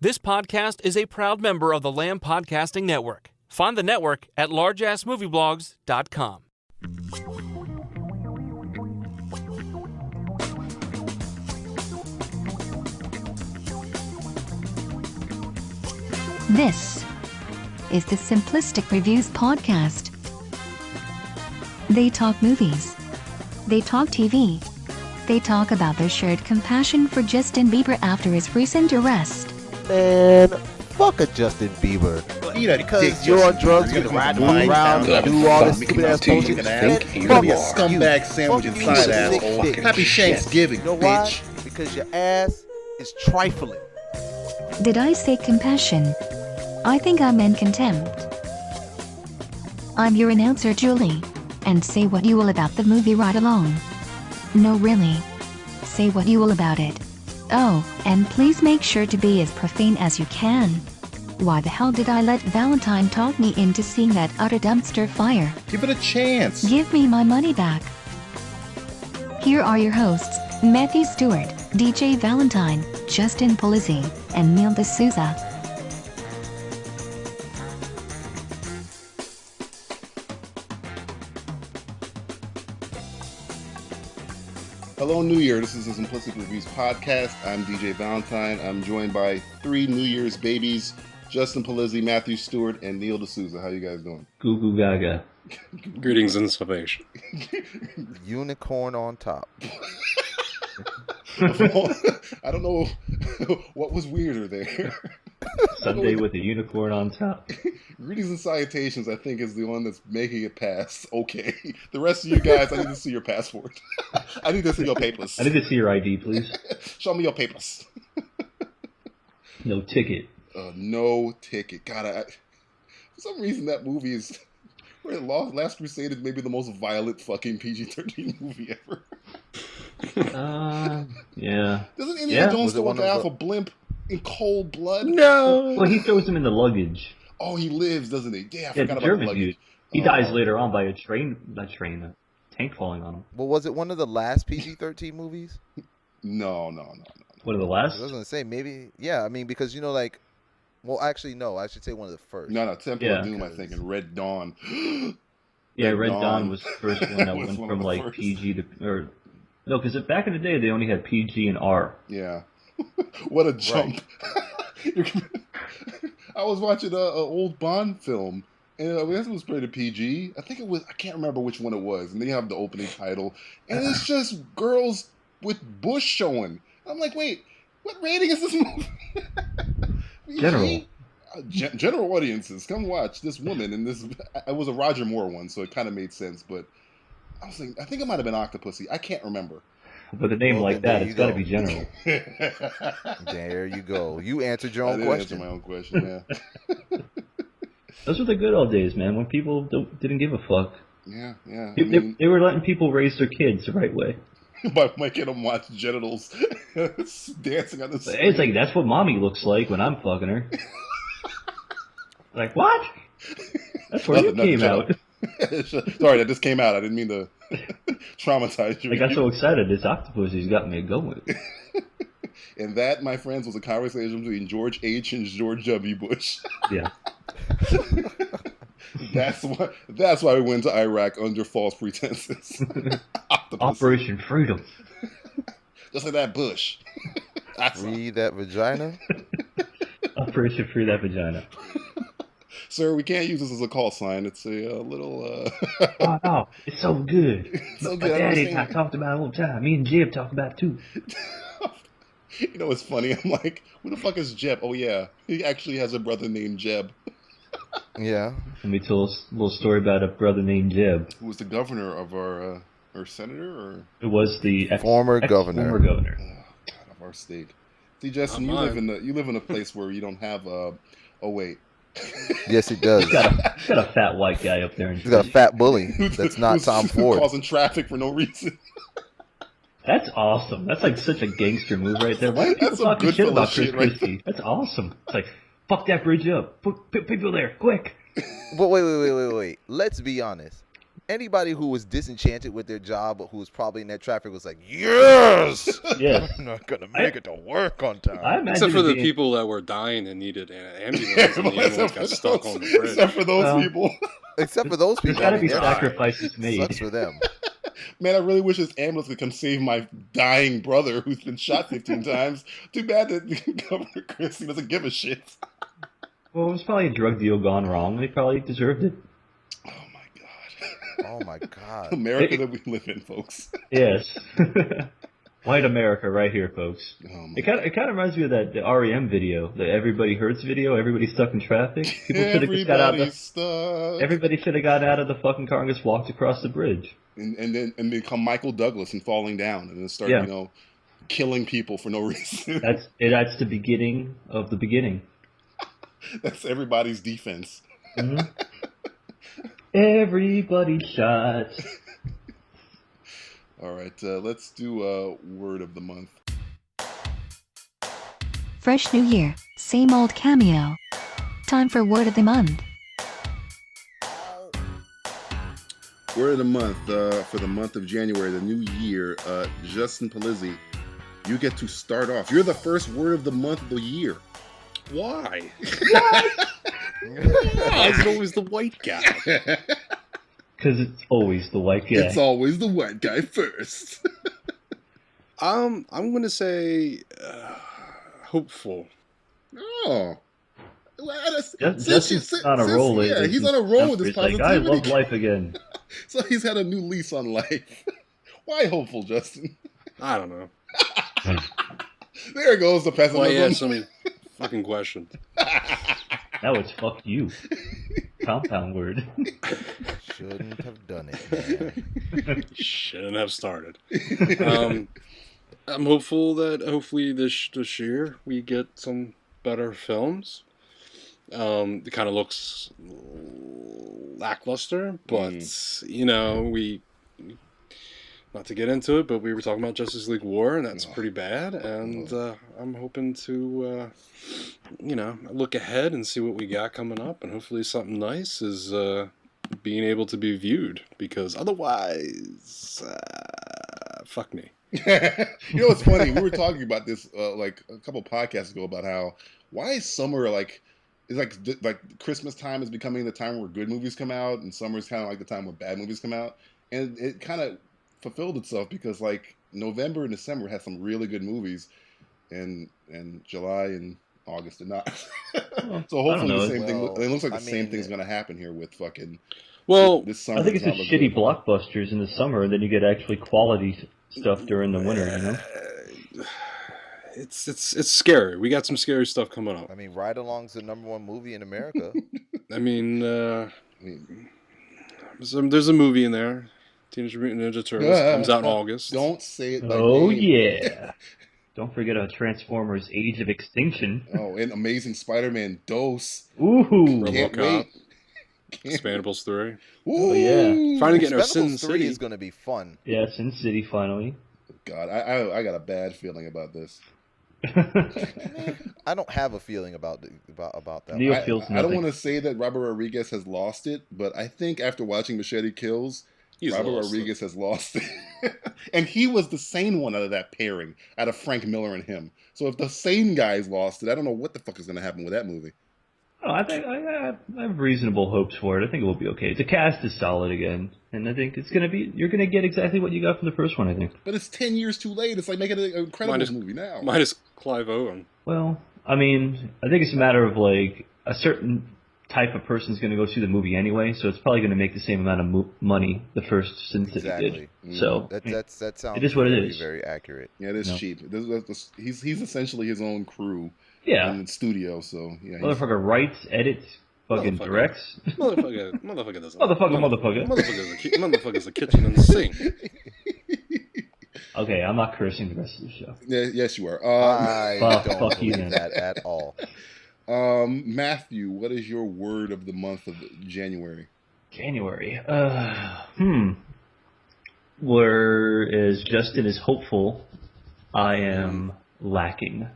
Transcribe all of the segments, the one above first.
This podcast is a proud member of the Lamb Podcasting Network. Find the network at largeassmovieblogs.com. This is the Simplistic Reviews Podcast. They talk movies. They talk TV. They talk about their shared compassion for Justin Bieber after his recent arrest. Man, fuck a Justin Bieber. Because you're on drugs, you're gonna ride around and do all this stupid ass bullshit. You're gonna be a scumbag sandwich inside, asshole. Happy Thanksgiving, You know why? bitch. Because your ass is trifling. Did I say compassion? I think I meant contempt. I'm your announcer, Julie. And say what you will about the movie right along. No, really. Say what you will about it. Oh, and please make sure to be as profane as you can. Why the hell did I let Valentine talk me into seeing that utter dumpster fire? Give it a chance. Give me my money back. Here are your hosts, Matthew Stewart, DJ Valentine, Justin Polizzi, and Neil D'Souza. Hello, New Year. This is the Simplistic Reviews Podcast. I'm DJ Valentine. I'm joined by three New Year's babies, Justin Polizzi, Matthew Stewart, and Neil D'Souza. How you guys doing? Goo goo gaga. Greetings and salvation. Unicorn on top. I don't know what was weirder there. Sunday with a unicorn on top. Greetings and salutations, I think, is the one that's making it pass. Okay. The rest of you guys, I need to see your passport. I need to see your papers. I need to see your ID, please. Show me your papers. No ticket. No ticket. God, for some reason that movie is... Last Crusade is maybe the most violent fucking PG-13 movie ever. Yeah. Doesn't Indiana Jones Was it throw one a guy of off the- a blimp in cold blood? No. Well, he throws him in the luggage. Oh, he lives, doesn't he? Yeah, I Yeah, forgot the about German the luggage. dude. He dies later on by a tank falling on him. Well, was it one of the last PG-13 movies? No. One of the I last? was gonna say maybe. Yeah, I mean because you know like, well actually no, I should say one of the first. No, Temple Yeah. of Doom, I think, and Red Dawn. Yeah, Red Red Dawn Dawn was the first one that was went one from of the like first. PG to... No, because back in the day, they only had PG and R. Yeah. What a jump. I was watching an old Bond film, and I guess it was rated PG. I think it was, I can't remember which one it was. And then you have the opening title, and it's just girls with bush showing. I'm like, wait, what rating is this movie? PG? General. General audiences, come watch this woman. And this, it was a Roger Moore one, so it kind of made sense. But I was like, I think it might have been Octopussy. I can't remember. With a name Well, like then that, there it's you got to go. be general. There you go. You answered your I own did question. answer my own question, yeah. Those were the good old days, man, when people didn't give a fuck. Yeah. I They, mean, they were letting people raise their kids the right way. by making them watch genitals dancing on the screen. It's like, that's what mommy looks like when I'm fucking her. Like, what? That's where you came out. Sorry, that just came out. I didn't mean to traumatize you. I got so excited, this octopussy's got me going. And that, my friends, was a conversation between George H. and George W. Bush. Yeah. That's why we went to Iraq under false pretenses. Operation Freedom. Just like that Bush. Free that vagina. Operation Free That Vagina. Sir, we can't use this as a call sign. It's a little... Oh, no, it's so good. It's so My good. I daddy understand. and I talked about it all the time. Me and Jib talk about it too. You know what's funny? I'm like, who the fuck is Jeb? Oh, yeah. He actually has a brother named Jeb, Yeah. Let me tell a little story about a brother named Jeb. who was the governor of our senator, or It was the Former governor. Former governor. God, of our state. See, Justin, Not you live in a place where you don't have oh wait. Yes, he does. He's got a fat white guy up there. He's got a fat bully. That's not Who's Tom Ford. causing traffic for no reason. That's awesome. That's like such a gangster move right there. Why are people That's some talking shit Goodfellas about Chris shit right Christie? That's awesome. It's like, fuck that bridge up. Put people there, quick. But wait. Let's be honest. anybody who was disenchanted with their job, or who was probably in that traffic, was like, yes, Yes. I'm not gonna make it to work on time. I imagine Except for the being- people that were dying and needed an ambulance, and the ambulance got stuck on the bridge. Except for those Well, people. Except for those There's people. got to be they're sacrifices fine. made. Sucks for them. Man, I really wish this ambulance could come save my dying brother who's been shot 15 times. Too bad that Governor Christie doesn't give a shit. Well, it was probably a drug deal gone wrong. They probably deserved it. Oh my god. Oh my god. America that we live in, folks. Yes. White America right here, folks. Oh my It kind of reminds me of the REM video, the Everybody Hurts video. Everybody stuck in traffic. People should have got out. Everybody should have got out of the fucking car and just walked across the bridge. And then become Michael Douglas and falling down and then start, killing people for no reason. That's the beginning of the beginning. That's everybody's defense. Mm-hmm. Everybody shot. All right, let's do word of the month. Fresh new year, same old cameo. Time for word of the month. Word of the month for the month of January, the new year. Justin Palizzi, you get to start off. You're the first word of the month of the year. Why? Why is it always the white guy? Because it's always the white guy. It's always the white guy first. I'm going to say hopeful. Oh. Justin's on a roll lately. Yeah, he's on a roll with his He's like, positivity. I love life again. So he's had a new lease on life. Why hopeful, Justin? I don't know. There goes the pessimism. Why ask so many fucking questions? Now it's fuck you. Compound word. Shouldn't have done it, man. Shouldn't have started. I'm hopeful that hopefully this year we get some better films. It kind of looks lackluster, but we not to get into it, but we were talking about Justice League War, and that's pretty bad. And I'm hoping to look ahead and see what we got coming up, and hopefully something nice is being able to be viewed, because otherwise, fuck me. It's funny. We were talking about this like a couple podcasts ago about how why is summer like Christmas time is becoming the time where good movies come out, and summer is kind of like the time where bad movies come out, and it kind of fulfilled itself because like November and December had some really good movies, and July and August did not. So hopefully the same thing. It looks like the same thing's going to happen here with fucking. Well, this summer. I think it's just shitty blockbusters in the summer, and then you get actually quality stuff during the winter. It's scary. We got some scary stuff coming up. I mean, Ride Along's the #1 movie in America. I mean, there's a movie in there. Teenage Mutant Ninja Turtles comes out in August. Don't say it. Yeah. Don't forget Transformers: Age of Extinction. Oh, and Amazing Spider-Man Dose. Ooh. RoboCop. Expendables 3. Ooh. Oh, yeah. Finally getting our Sin Expendables 3 City. is going to be fun. Yeah, Sin City finally. God, I got a bad feeling about this. I don't have a feeling about that. Neil feels I don't want to say that Robert Rodriguez has lost it, but I think after watching Machete Kills, Robert Rodriguez has lost it. And he was the sane one out of that pairing, out of Frank Miller and him. So if the sane guy's lost it, I don't know what the fuck is going to happen with that movie. Oh, I think I have reasonable hopes for it. I think it will be okay. The cast is solid again, and I think it's gonna be. You're gonna get exactly what you got from the first one. I think. But it's 10 years too late. It's like making an incredible movie now. Minus Clive Owen. Well, I mean, I think it's a matter of like a certain type of person is going to go see the movie anyway, so it's probably going to make the same amount of money the first Sin City did. So that sounds it is what it is. Very accurate. Yeah, it is cheap. He's essentially his own crew. Yeah. In the studio, so yeah. Motherfucker writes, edits, fucking directs. Motherfucker doesn't. Motherfucker's a kitchen and sink. Okay, I'm not cursing the rest of the show. Yeah, yes, you are. I don't fuck believe you, that at all. Matthew, what is your word of the month of January? January. Whereas Justin is hopeful, I am lacking.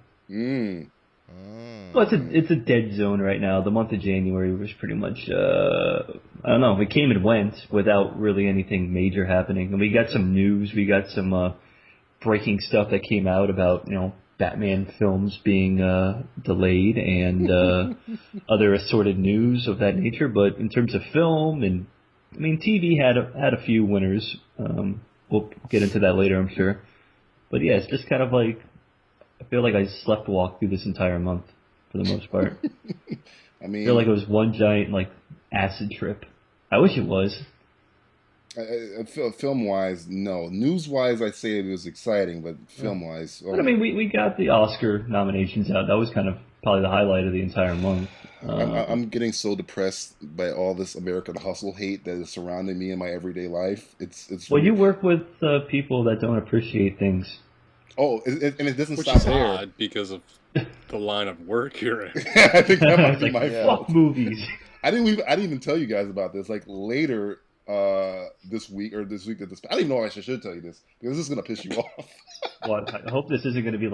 Well, it's a dead zone right now. The month of January was pretty much, I don't know, it came and went without really anything major happening. And we got some news, we got some breaking stuff that came out about, Batman films being delayed and other assorted news of that nature. But in terms of film and, TV had a few winners. We'll get into that later, I'm sure. But yeah, it's just kind of like, I feel like I slept walk through this entire month for the most part. I feel like it was one giant acid trip. I wish it was. Film-wise, no. News-wise, I'd say it was exciting, but film-wise... But we got the Oscar nominations out. That was kind of probably the highlight of the entire month. I'm getting so depressed by all this American hustle hate that is surrounding me in my everyday life. It's well, you work with people that don't appreciate things. Oh, and it doesn't Which stop is there. odd because of the line of work you're in. I think that might be my fault. Fuck movies. I didn't even tell you guys about this. Later this week or this week I don't even know if I should tell you this because this is gonna piss you off. Well, I hope this isn't gonna be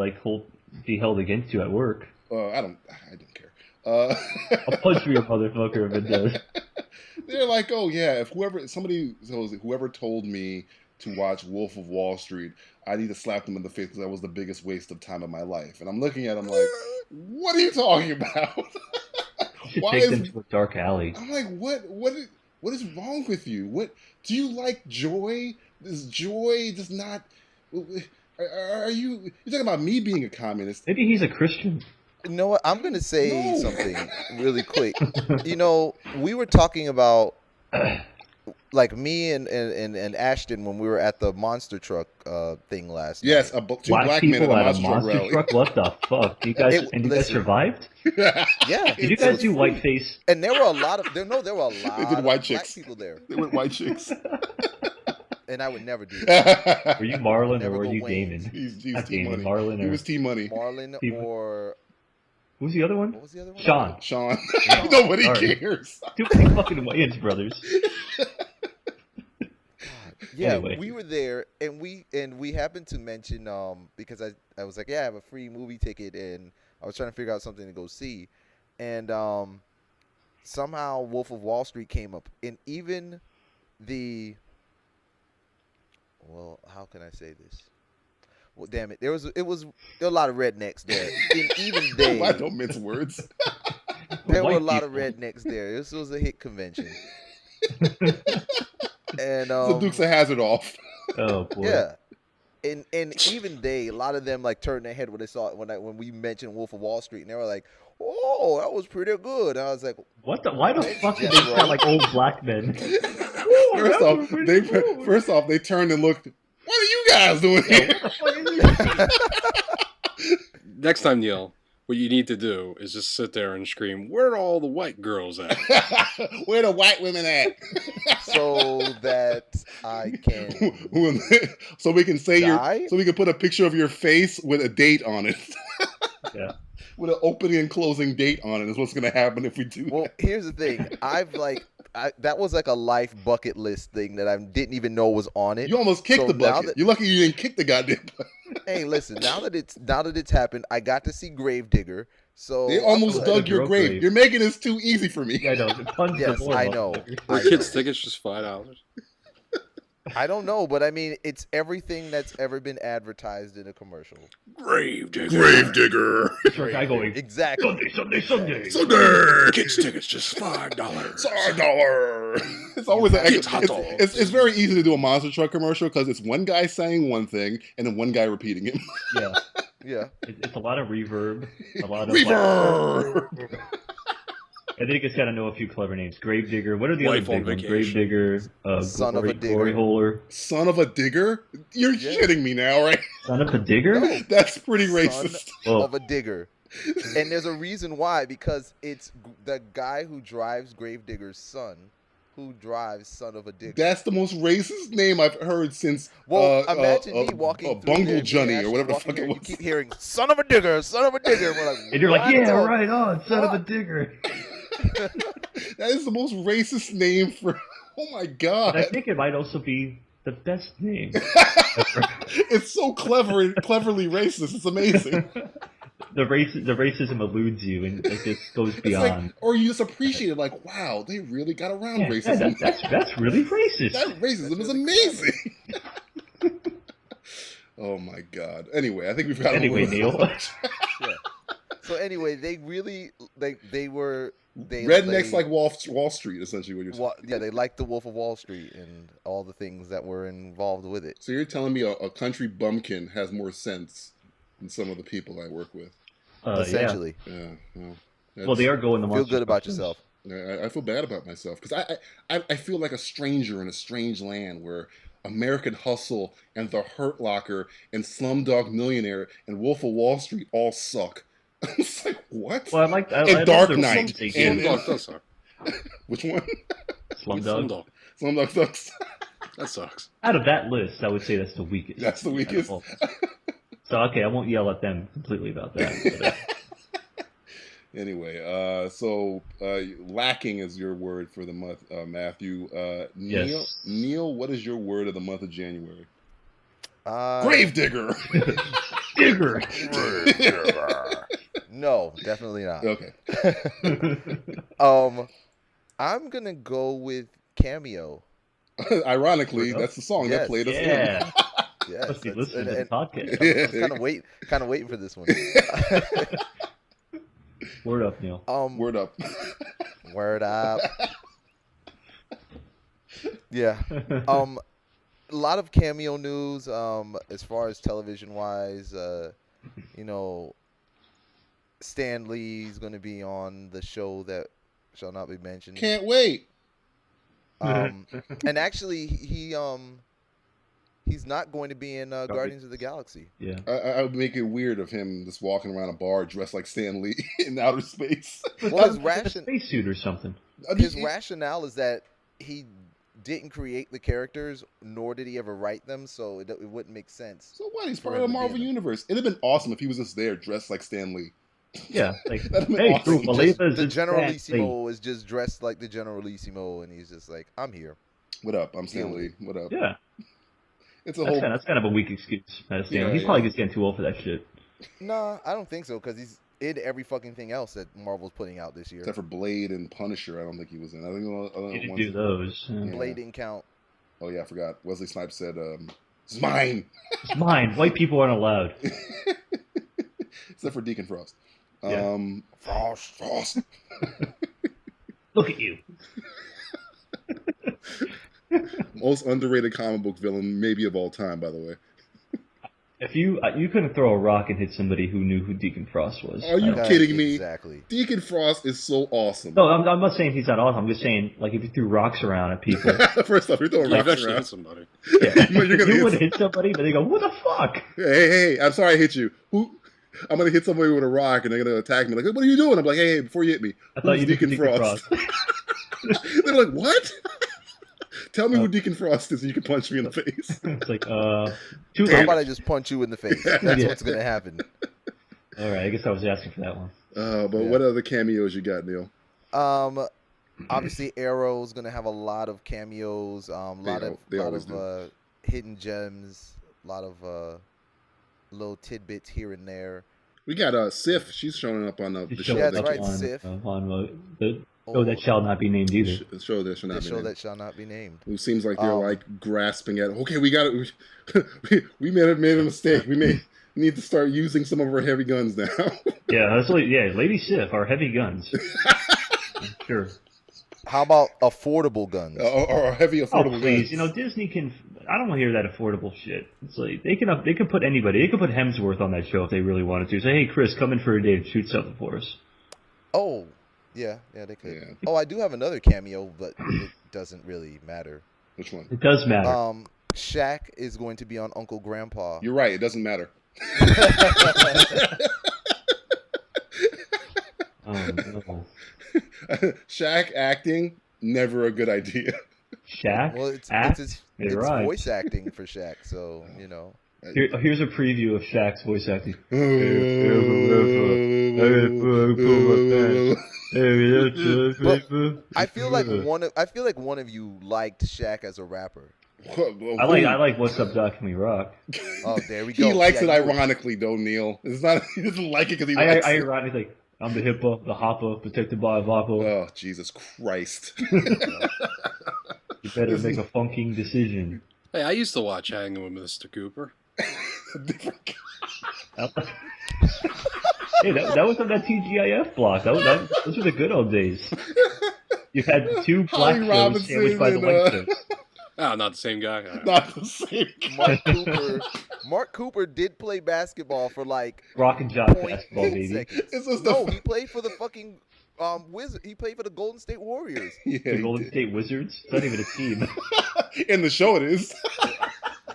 held against you at work. I don't care. I'll punch you, motherfucker, if it does. They're like, oh yeah, if whoever told me to watch Wolf of Wall Street, I need to slap them in the face because that was the biggest waste of time of my life. And I'm looking at them like, what are you talking about? You should take them to a dark alley. I'm like, what is wrong with you? What do you like? Joy? This joy does not. Are you? You're talking about me being a communist? Maybe he's a Christian. You know what? I'm gonna say something really quick. We were talking about me and Ashton when we were at the monster truck thing last night. Yes, two black men at a monster truck. What the fuck? You guys survived? Yeah. Did you guys do whiteface? And there were a lot of They did white chicks. Black people there. They were white chicks. And I would never do that. Were you Marlon or were you Damon? He's Team Money. Marlon he was Team Money. Marlon or... Who's the other one? What was the other one? Sean. Nobody cares. Too many fucking Wayans brothers. Yeah, anyway. We were there, and we happened to mention because I was like, yeah, I have a free movie ticket, and I was trying to figure out something to go see, and somehow Wolf of Wall Street came up, and even how can I say this? Well, damn it, there was a lot of rednecks there, and even they. I don't mince words. There were a lot of rednecks there. This was a hit convention. And the Dukes of Hazzard off. Oh boy. Yeah. And even a lot of them turned their head when they saw it when we mentioned Wolf of Wall Street, and they were like, "Oh, that was pretty good." And I was like, "What the? Why the fuck did they sound like old black men?" First off, they turned and looked. What are you guys doing here? Next time, Neil, what you need to do is just sit there and scream, "Where are all the white girls at? Where the white women at?" So that I can. So we can say so we can put a picture of your face with a date on it. Yeah. With an opening and closing date on it is what's going to happen if we do that. Well, here's the thing. That was like a life bucket list thing that I didn't even know was on it. You almost kicked the bucket. You're lucky you didn't kick the goddamn bucket. Hey, listen, now that it's happened, I got to see GraveDigger. So they almost dug your grave. You're making this too easy for me. I know. Yes, I know. Are kids' tickets just $5? I don't know, but I mean, it's everything that's ever been advertised in a commercial. GraveDigger. Guy going, exactly. Sunday. Kids' tickets just $5. $5. It's always it's very easy to do a monster truck commercial because it's one guy saying one thing and then one guy repeating it. Yeah. Yeah. It's a lot of reverb. A lot of reverb. I think it's got to know a few clever names. GraveDigger. What are the Wife other big ones? GraveDigger. Son of a Digger. Glory Holer. Son of a Digger? You're shitting me now, right? Son of a Digger? No. That's pretty racist. Son of a Digger. And there's a reason why, because it's the guy who drives GraveDigger's son who drives Son of a Digger. That's the most racist name I've heard since imagine me walking through Bungle Johnny or whatever the fuck it was. You keep hearing Son of a Digger, Son of a Digger. We're like, and you're like, yeah, right on, Son of a Digger. That is the most racist name for. Oh my god! And I think it might also be the best name. It's so cleverly racist. It's amazing. the racism eludes you and it just goes beyond. Or you just appreciate it, like, wow, they really got around Yeah, racism. that's really racist. That racism is amazing. Oh my God. Anyway, I think we've got Neil. Yeah. So anyway, they really they were rednecks like Wall Street, essentially what you're saying. Yeah, they liked the Wolf of Wall Street and all the things that were involved with it. So you're telling me a country bumpkin has more sense than some of the people I work with? Essentially. Yeah. Well, they are going to feel good about yourself. I feel bad about myself because I feel like a stranger in a strange land where American Hustle and The Hurt Locker and Slumdog Millionaire and Wolf of Wall Street all suck. It's like, what? Well, I Dark love Knight. Slumdog does suck. Which one? Slumdog. Slumdog sucks. That sucks. Out of that list, I would say that's the weakest. That's the weakest. So, okay, I won't yell at them completely about that. But, anyway, so lacking is your word for the month, Matthew. Neil, yes. Neil, what is your word of the month of January? GraveDigger. Digger. No, definitely not. Okay. I'm gonna go with Cameo. Ironically, that's the song that played us in. Yeah. Yes, Must be listening to the podcast. I was kind of waiting for this one. Word up, Neil. Word up. Word up. Yeah. A lot of Cameo news. As far as television wise, Stan Lee's going to be on the show that shall not be mentioned. Can't wait. And actually, he's not going to be in Guardians of the Galaxy. Yeah. I would make it weird of him just walking around a bar dressed like Stan Lee in outer space. Well, a spacesuit or something. His rationale is that he didn't create the characters, nor did he ever write them, so it wouldn't make sense. So what? He's part of the Marvel Universe. It'd have been awesome if he was just there dressed like Stan Lee. Yeah, like, hey, awesome. The Generalissimo is just dressed like the Generalissimo, and he's just like, I'm here. What up? I'm Stan Lee. What up? Yeah. It's that's kind of a weak excuse. He's yeah. probably just getting too old for that shit. Nah, I don't think so, because he's in every fucking thing else that Marvel's putting out this year. Except for Blade and Punisher, I don't think he was in. I think he didn't do those. Yeah. Blade didn't count. Oh yeah, I forgot. Wesley Snipes said, "It's mine." It's mine. White people aren't allowed. Except for Deacon Frost. Yeah. Frost. Look at you. Most underrated comic book villain, maybe of all time, by the way. If you couldn't throw a rock and hit somebody who knew who Deacon Frost was. Are you kidding me? Exactly. Deacon Frost is so awesome. No, I'm not saying he's not awesome. I'm just saying, like, if you threw rocks around at people. First off, you're throwing rocks around. Hit somebody. Yeah. You would hit somebody, but they go, "What the fuck?" Hey, I'm sorry I hit you. I'm gonna hit somebody with a rock, and they're gonna attack me. Like, what are you doing? I'm like, hey, before you hit me, I thought you knew Deacon Frost. They're like, what? Tell me who Deacon Frost is, and you can punch me in the face. It's like, how about I just punch you in the face? That's what's gonna happen. All right, I guess I was asking for that one. But what other cameos you got, Neil? Obviously, Arrow's gonna have a lot of cameos. A lot of hidden gems. A lot of little tidbits here and there. We got Sif. She's showing up on the show. Yeah, that's right, Sif. The show that shall not be named either. The show that shall not be named. It seems like they're like grasping at. Okay, we got it. We made a mistake. We need to start using some of our heavy guns now. Yeah, Lady Sif, our heavy guns. Sure. How about affordable guns? Or heavy affordable guns? Please, Disney can. I don't want to hear that affordable shit. It's like they can put anybody. They could put Hemsworth on that show if they really wanted to. Say, hey, Chris, come in for a day and shoot something for us. Oh, yeah, they could. Yeah. Oh, I do have another cameo, but it doesn't really matter. Which one? It does matter. Shaq is going to be on Uncle Grandpa. You're right. It doesn't matter. Oh no. Shaq acting, never a good idea. Shaq? Well, it's right. voice acting for Shaq, so, Here's a preview of Shaq's voice acting. But I feel like one of you liked Shaq as a rapper. I like What's Up, Doc, Me Rock. Oh, there we go. He likes it ironically, though, Neil. It's not. He doesn't like it because he likes it. Ironically, I'm the hippo, the hopper, protected by a vapo. Oh, Jesus Christ. You better make a funking decision. Hey, I used to watch Hanging with Mr. Cooper. Hey, that was on that TGIF block. Those were the good old days. You had two black shows sandwiched by the white show. Oh, not the same guy. Not the same guy. Mark Cooper did play basketball for like Rock and Jock basketball, baby. He played for the fucking Wizard. He played for the Golden State Warriors. Yeah, the Golden State Wizards? It's not even a team. In the show, it is.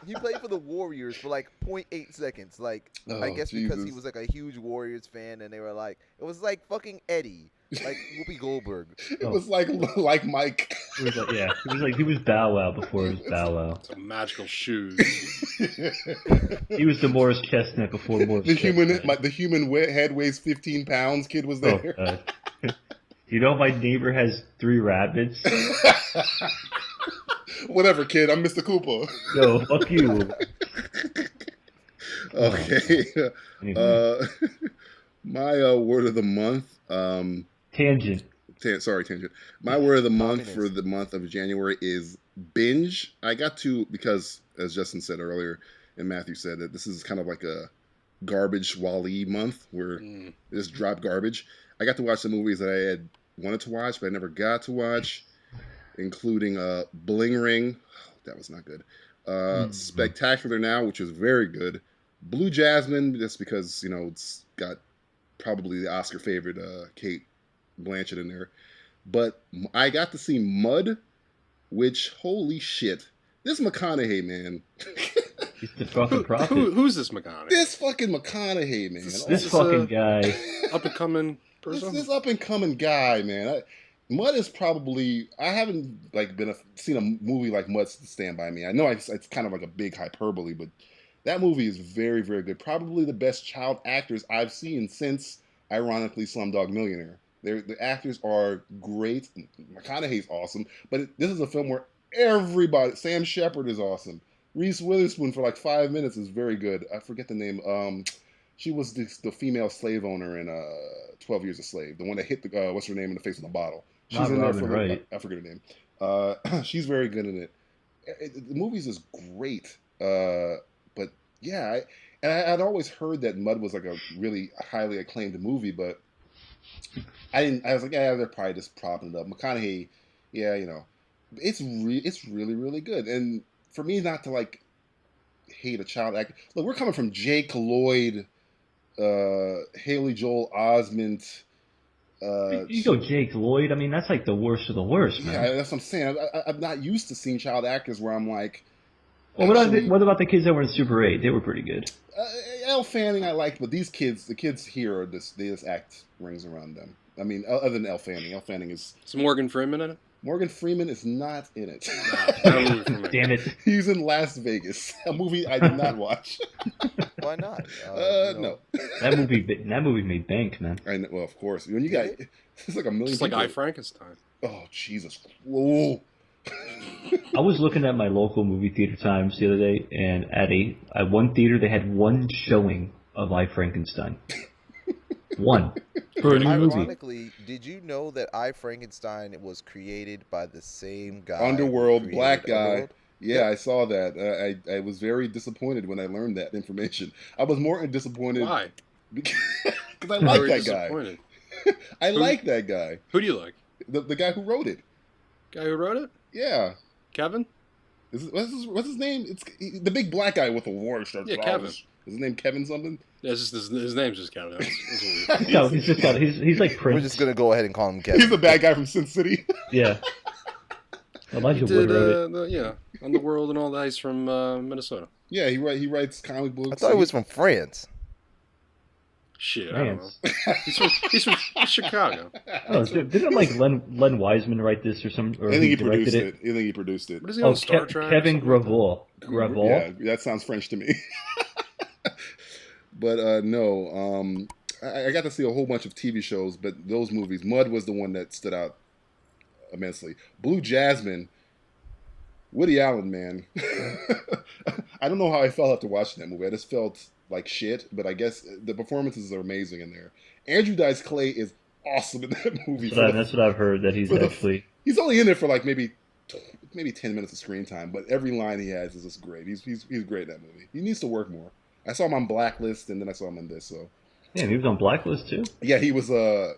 He played for the Warriors for like 0.8 seconds. Like, I guess because he was like a huge Warriors fan, and they were like, it was like fucking Eddie, like Whoopi Goldberg. It was like Mike. It was like he was Bow Wow before it was Bow Wow. Some magical shoes. He was the Morris Chestnut before Morris. The human head weighs 15 pounds. Kid was there. Oh, you know my neighbor has 3 rabbits. Whatever, kid. I'm Mr. Cooper. No, fuck you. Okay. My word of the month. Tangent. Tangent. My word of the month for the month of January is binge. I got to, because, as Justin said earlier, and Matthew said, that this is kind of like a garbage Wall-E month where just drop garbage. I got to watch the movies that I had wanted to watch, but I never got to watch, including Bling Ring. Oh, that was not good. Spectacular Now, which is very good. Blue Jasmine, just because, it's got probably the Oscar favorite Kate Blanchett in there. But I got to see Mud, which, holy shit. This McConaughey, man. He's the fucking prophet. Who's this McConaughey? This fucking McConaughey, man. This fucking guy. Up-and-coming person? This up-and-coming guy, man. Mud is probably... I haven't seen a movie like Mud Stand By Me. I know it's kind of like a big hyperbole, but that movie is very, very good. Probably the best child actors I've seen since, ironically, Slumdog Millionaire. The actors are great. McConaughey's awesome. But this is a film where everybody... Sam Shepard is awesome. Reese Witherspoon for like 5 minutes is very good. I forget the name. She was the female slave owner in 12 Years a Slave. The one that hit the... what's her name in the face with a bottle. She's in there for... Right. I forget her name. She's very good in it. The movie's is great. But yeah, I'd always heard that Mud was like a really highly acclaimed movie, but I was like, yeah, they're probably just propping it up. McConaughey, yeah, it's really, really good. And for me not to like hate a child actor, look, we're coming from Jake Lloyd, Haley Joel Osment. You go Jake Lloyd. I mean, that's like the worst of the worst, man. Yeah, that's what I'm saying. I'm not used to seeing child actors where I'm like. Well, what about the kids that were in Super 8? They were pretty good. Elle Fanning I liked, but the kids here they just act rings around them. I mean, other than Elle Fanning. Elle Fanning is... Is Morgan Freeman in it? Morgan Freeman is not in it. No, damn it. He's in Las Vegas, a movie I did not watch. Why not? No. That movie made bank, man. Well, of course. When you got... It's like a million It's like I, Frankenstein. Oh, Jesus. Whoa. I was looking at my local movie theater times the other day, and at one theater they had one showing of I, Frankenstein. One. For a new movie. Ironically, did you know that I, Frankenstein was created by the same guy? Underworld, black guy. Underworld? Yeah, I saw that. I was very disappointed when I learned that information. I was more disappointed. Why? Because I like that guy. I like that guy. Who do you like? The guy who wrote it. Guy who wrote it? Yeah. Kevin? What's his name? It's the big black guy with the war shirt. Yeah, Kevin. Is his name Kevin something? Yeah, his name's just Kevin. No, he's like Prince. We're just gonna go ahead and call him Kevin. He's the bad guy from Sin City. Yeah. Elijah Wood wrote it. Underworld and all that. He's from Minnesota. Yeah, he writes comic books. I thought he was from France. Shit, I don't know. He's from Chicago. Oh, didn't like Len Wiseman write this or some? Or I think he directed produced it. I think he produced it. What is he on Star Trek? Kevin Gravel. Gravel. Yeah, that sounds French to me. But no, I got to see a whole bunch of TV shows, but those movies, Mud was the one that stood out immensely. Blue Jasmine, Woody Allen, man. I don't know how I felt after watching that movie. I just felt like shit, but I guess the performances are amazing in there. Andrew Dice Clay is awesome in that movie. That's what I've heard, that he's actually... He's only in there for like maybe 10 minutes of screen time, but every line he has is just great. He's great in that movie. He needs to work more. I saw him on Blacklist, and then I saw him in this. So yeah, he was on Blacklist too. Yeah, he was a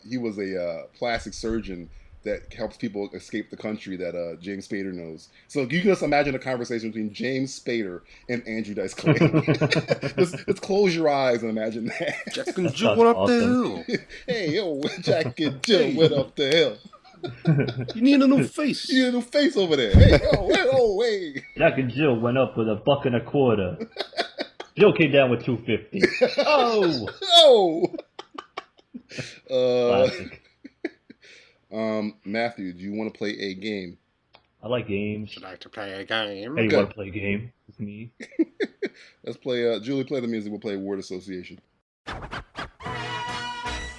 plastic surgeon that helps people escape the country that James Spader knows. So you can just imagine a conversation between James Spader and Andrew Dice Clay. Let's close your eyes and imagine that. Jack and Jill went up the hill. Hey, yo, Jack and Jill went up the hill. You need a new face. You need a new face over there. Hey, hey. Jack and Jill went up with $1.25. Jill came down with $2.50. Oh. Classic. Matthew, do you want to play a game? I like games. Would like to play a game? Hey, you want to play a game with me? Let's play. Julie, play the music. We'll play word association.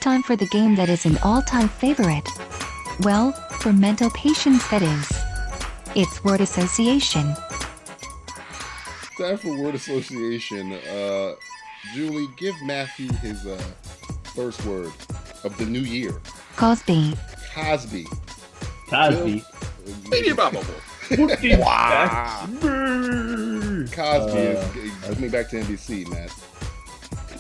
Time for the game that is an all-time favorite. Well, for mental patients, that is. It's word association. Time for word association. Julie, give Matthew his first word of the new year. Cosby. Cosby. Baby bubble. Cosby is coming back to NBC, Matt.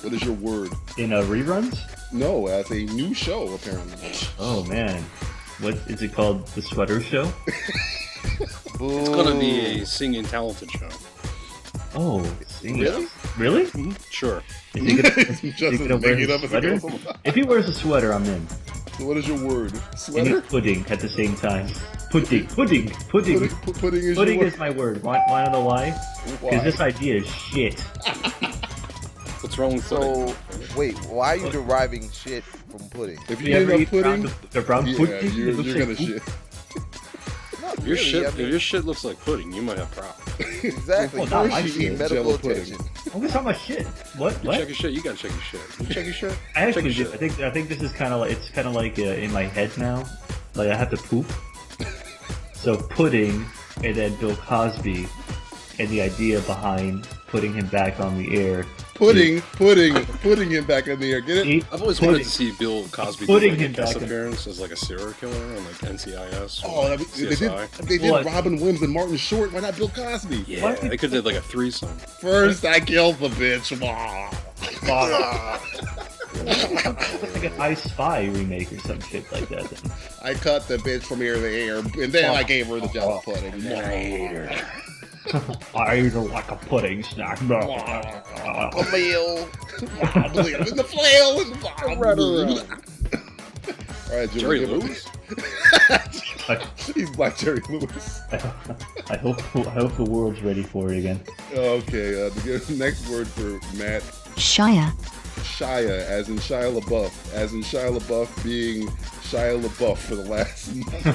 What is your word? In reruns? No, as a new show, apparently. Oh, man. What is it called? The Sweater Show? It's gonna be a singing talented show. Oh, singing. Really? Really? Mm-hmm. Sure. Is he gonna wear Make it up his as it sweater? goes. If he wears a sweater, I'm in. So what is your word? And Sweater? pudding at the same time. Pudding Pudding is Pudding your is my word. Want to know why? why? Because this idea is shit. What's wrong with So, wait, why are you deriving shit from pudding? If you eat enough pudding, the brown yeah, pudding, you're it looks gonna like poop. shit. Not If your really, shit, I mean, if your shit looks like pudding, you might have problems. exactly. Well, not First my you shit. need medical Jello pudding. attention. Oh, we're talking about shit. What? You What? check your shit. You gotta check your shit. You check your shit. I actually check your do. shit. I think this is kind of like, it's kind of like in my head now. Like I have to poop. So pudding, and then Bill Cosby, and the idea behind putting him back on the air. Putting him back in the air. Get it? I've always wanted to see Bill Cosby do Putting like a him guest back in- appearance as like a serial killer on like NCIS. Or Oh, they did What? Robin Williams and Martin Short. Why not Bill Cosby? yeah, What? they could have did like a threesome. First, I killed the bitch. Like an I Spy remake or some shit like that. Then. I cut the bitch from ear to ear, and then I gave her the jello pudding. I ate her like a pudding snack. A meal. In the flail. All right, Julie, Jerry give it- Lewis? He's like Jerry Lewis. I hope the world's ready for it again. Okay, the next word for Matt. Shia. Shia, as in Shia LeBouf. As in Shia LeBouf being Shia LeBouf for the last month.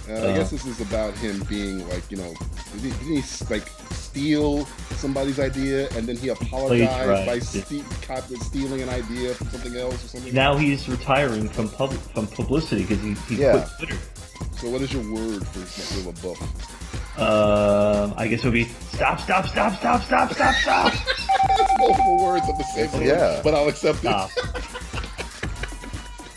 I guess this is about him being like, didn't he like steal somebody's idea and then he apologized by stealing an idea from something else or something? Now he's retiring from publicity because he quit Twitter. So what is your word for Mr. LeBouf? I guess it would be stop. That's multiple words of the same word, Yeah. but I'll accept Stop. it.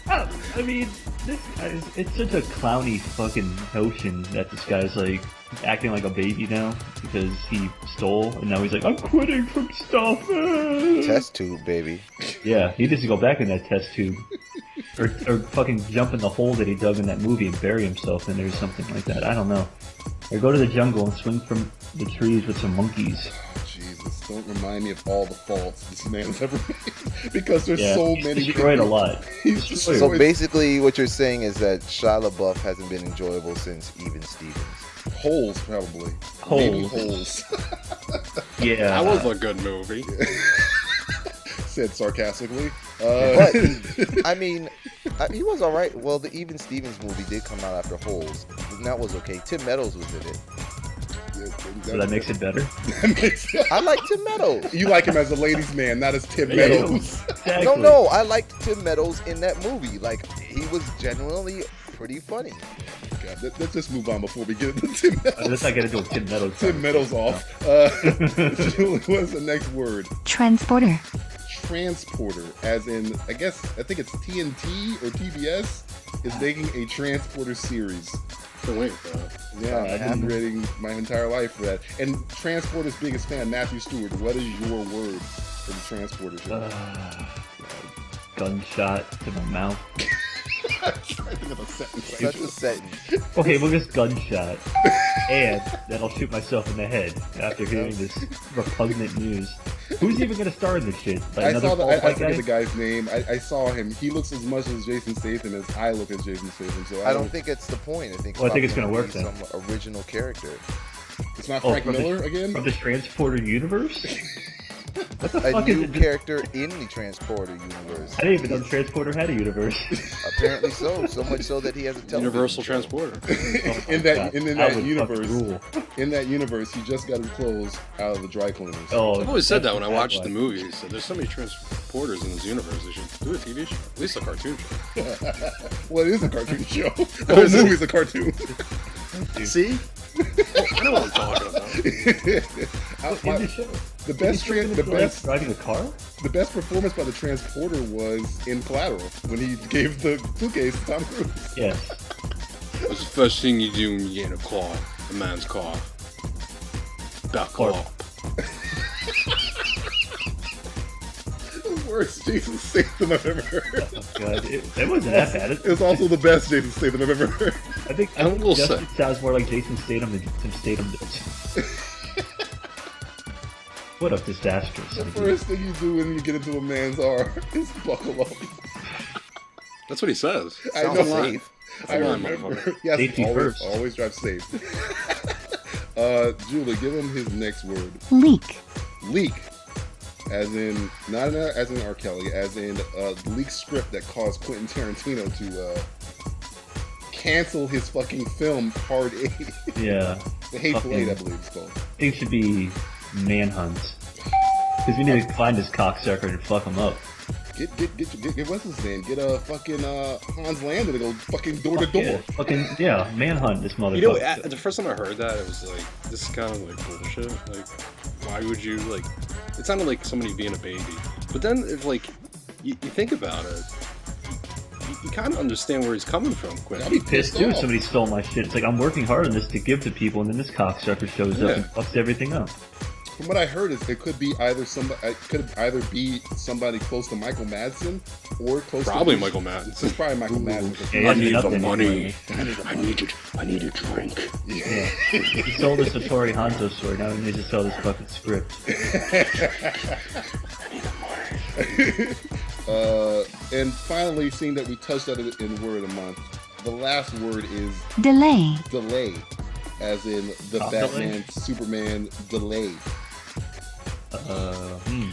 I mean, this guy it's such a clowny fucking notion that this guy's like acting like a baby now because he stole and now he's like, I'm quitting from stuff. Test tube, baby. Yeah, he needs to go back in that test tube. Or fucking jump in the hole that he dug in that movie and bury himself in there or something like that. I don't know. Or go to the jungle and swing from the trees with some monkeys. Jesus, don't remind me of all the faults this man's ever made. Because there's Yeah, so he's many. destroyed a lot. He's Destroyed. So destroyed. basically, what you're saying is that Shia LaBeouf hasn't been enjoyable since Even Stevens. Holes, probably. Holes. Maybe holes. Yeah. That was a good movie. Said sarcastically. But I mean, he was all right. Well, the Even Stevens movie did come out after Holes, and that was okay. Tim Meadows was in it. So that makes it better. That makes it. I like Tim Meadows. You like him as a ladies' man, not as Tim Yeah, Meadows. Exactly. No, I liked Tim Meadows in that movie. Like, he was genuinely pretty funny. God, let's just move on before we get into Tim Meadows. Let's not get into a Tim Meadows. Tim Meadows off. Julie, what's the next word? Transporter. Transporter, as in, I think it's TNT or TBS is making a transporter series. Been waiting for that. Yeah, I've been waiting my entire life for that. And Transporter's biggest fan, Matthew Stewart. What is your word for the Transporter show? Gunshot to my mouth. I'm trying to think of a sentence. Such a sentence. Okay, well, this gunshot. And then I'll shoot myself in the head after hearing this repugnant news. Who's even going to star in this shit? Like I forget guy? the guy's name. I saw him. He looks as much as Jason Statham as I look as Jason Statham. So I don't think it's the point. I think it's going to work then. Some original character. It's not Frank Miller again? From the Transporter universe? What the A fuck new is it? character in the Transporter universe. I didn't even know the Transporter had a universe. Apparently so. So much so that he has a television Universal show. Transporter. in that universe, rule. in that universe, he just got his clothes out of the dry cleaners. Oh, I've always said that when I that's watched the why. movies. So there's so many transporters in this universe. They should do a TV show, at least a cartoon show. Well, it is a cartoon show. The whole movie's a cartoon. See? I know what I'm talking about. The best driving a car? the best performance by the Transporter was in Collateral when he gave the suitcase to Tom Cruise. Yes. What's the first thing you do when you get in a car? A man's car. Back up. The worst Jason Statham I've ever heard. Oh, God. It wasn't that bad. It was also the best Jason Statham I've ever heard. I think I will say. Justin sounds more like Jason Statham than Tim Statham does. What a disastrous The idea. first thing you do when you get into a man's arm is buckle up. That's what he says. I Sounds know. safe. I Come on, remember. motherfucker. Yes, Safety first. always drive safe. Julie, give him his next word. Leak. Leak. As in, not as in R. Kelly, as in a leaked script that caused Quentin Tarantino to cancel his fucking film Hard 8. Yeah. The Hateful Fucking- Eight, I believe it's called. It should be Manhunt. Because we need to find this cocksucker and fuck him up. Get what's his name? Get a fucking Hans Landa to go fucking door to door. Yeah, Manhunt this motherfucker. You know, the first time I heard that, it was like, this is kind of like bullshit. Like, why would you, like, it sounded like somebody being a baby. But then, if, like, you think about it, you kind of understand where he's coming from, Quentin. I'd be pissed too if somebody stole my shit. It's like, I'm working hard on this to give to people, and then this cocksucker shows up and fucks everything up. From what I heard, is it could be either be somebody close to Michael Madsen or close Probably to Michael Madsen. It's probably Michael Madsen. Yeah, I need the nothing money. anyway. I need a drink. Yeah. He sold us a Tori Hanzo story, now he needs to sell this fucking script. And finally, seeing that we touched on it in Word of the Month, the last word is Delay. delay, as in the Top Batman, delay? Superman delay.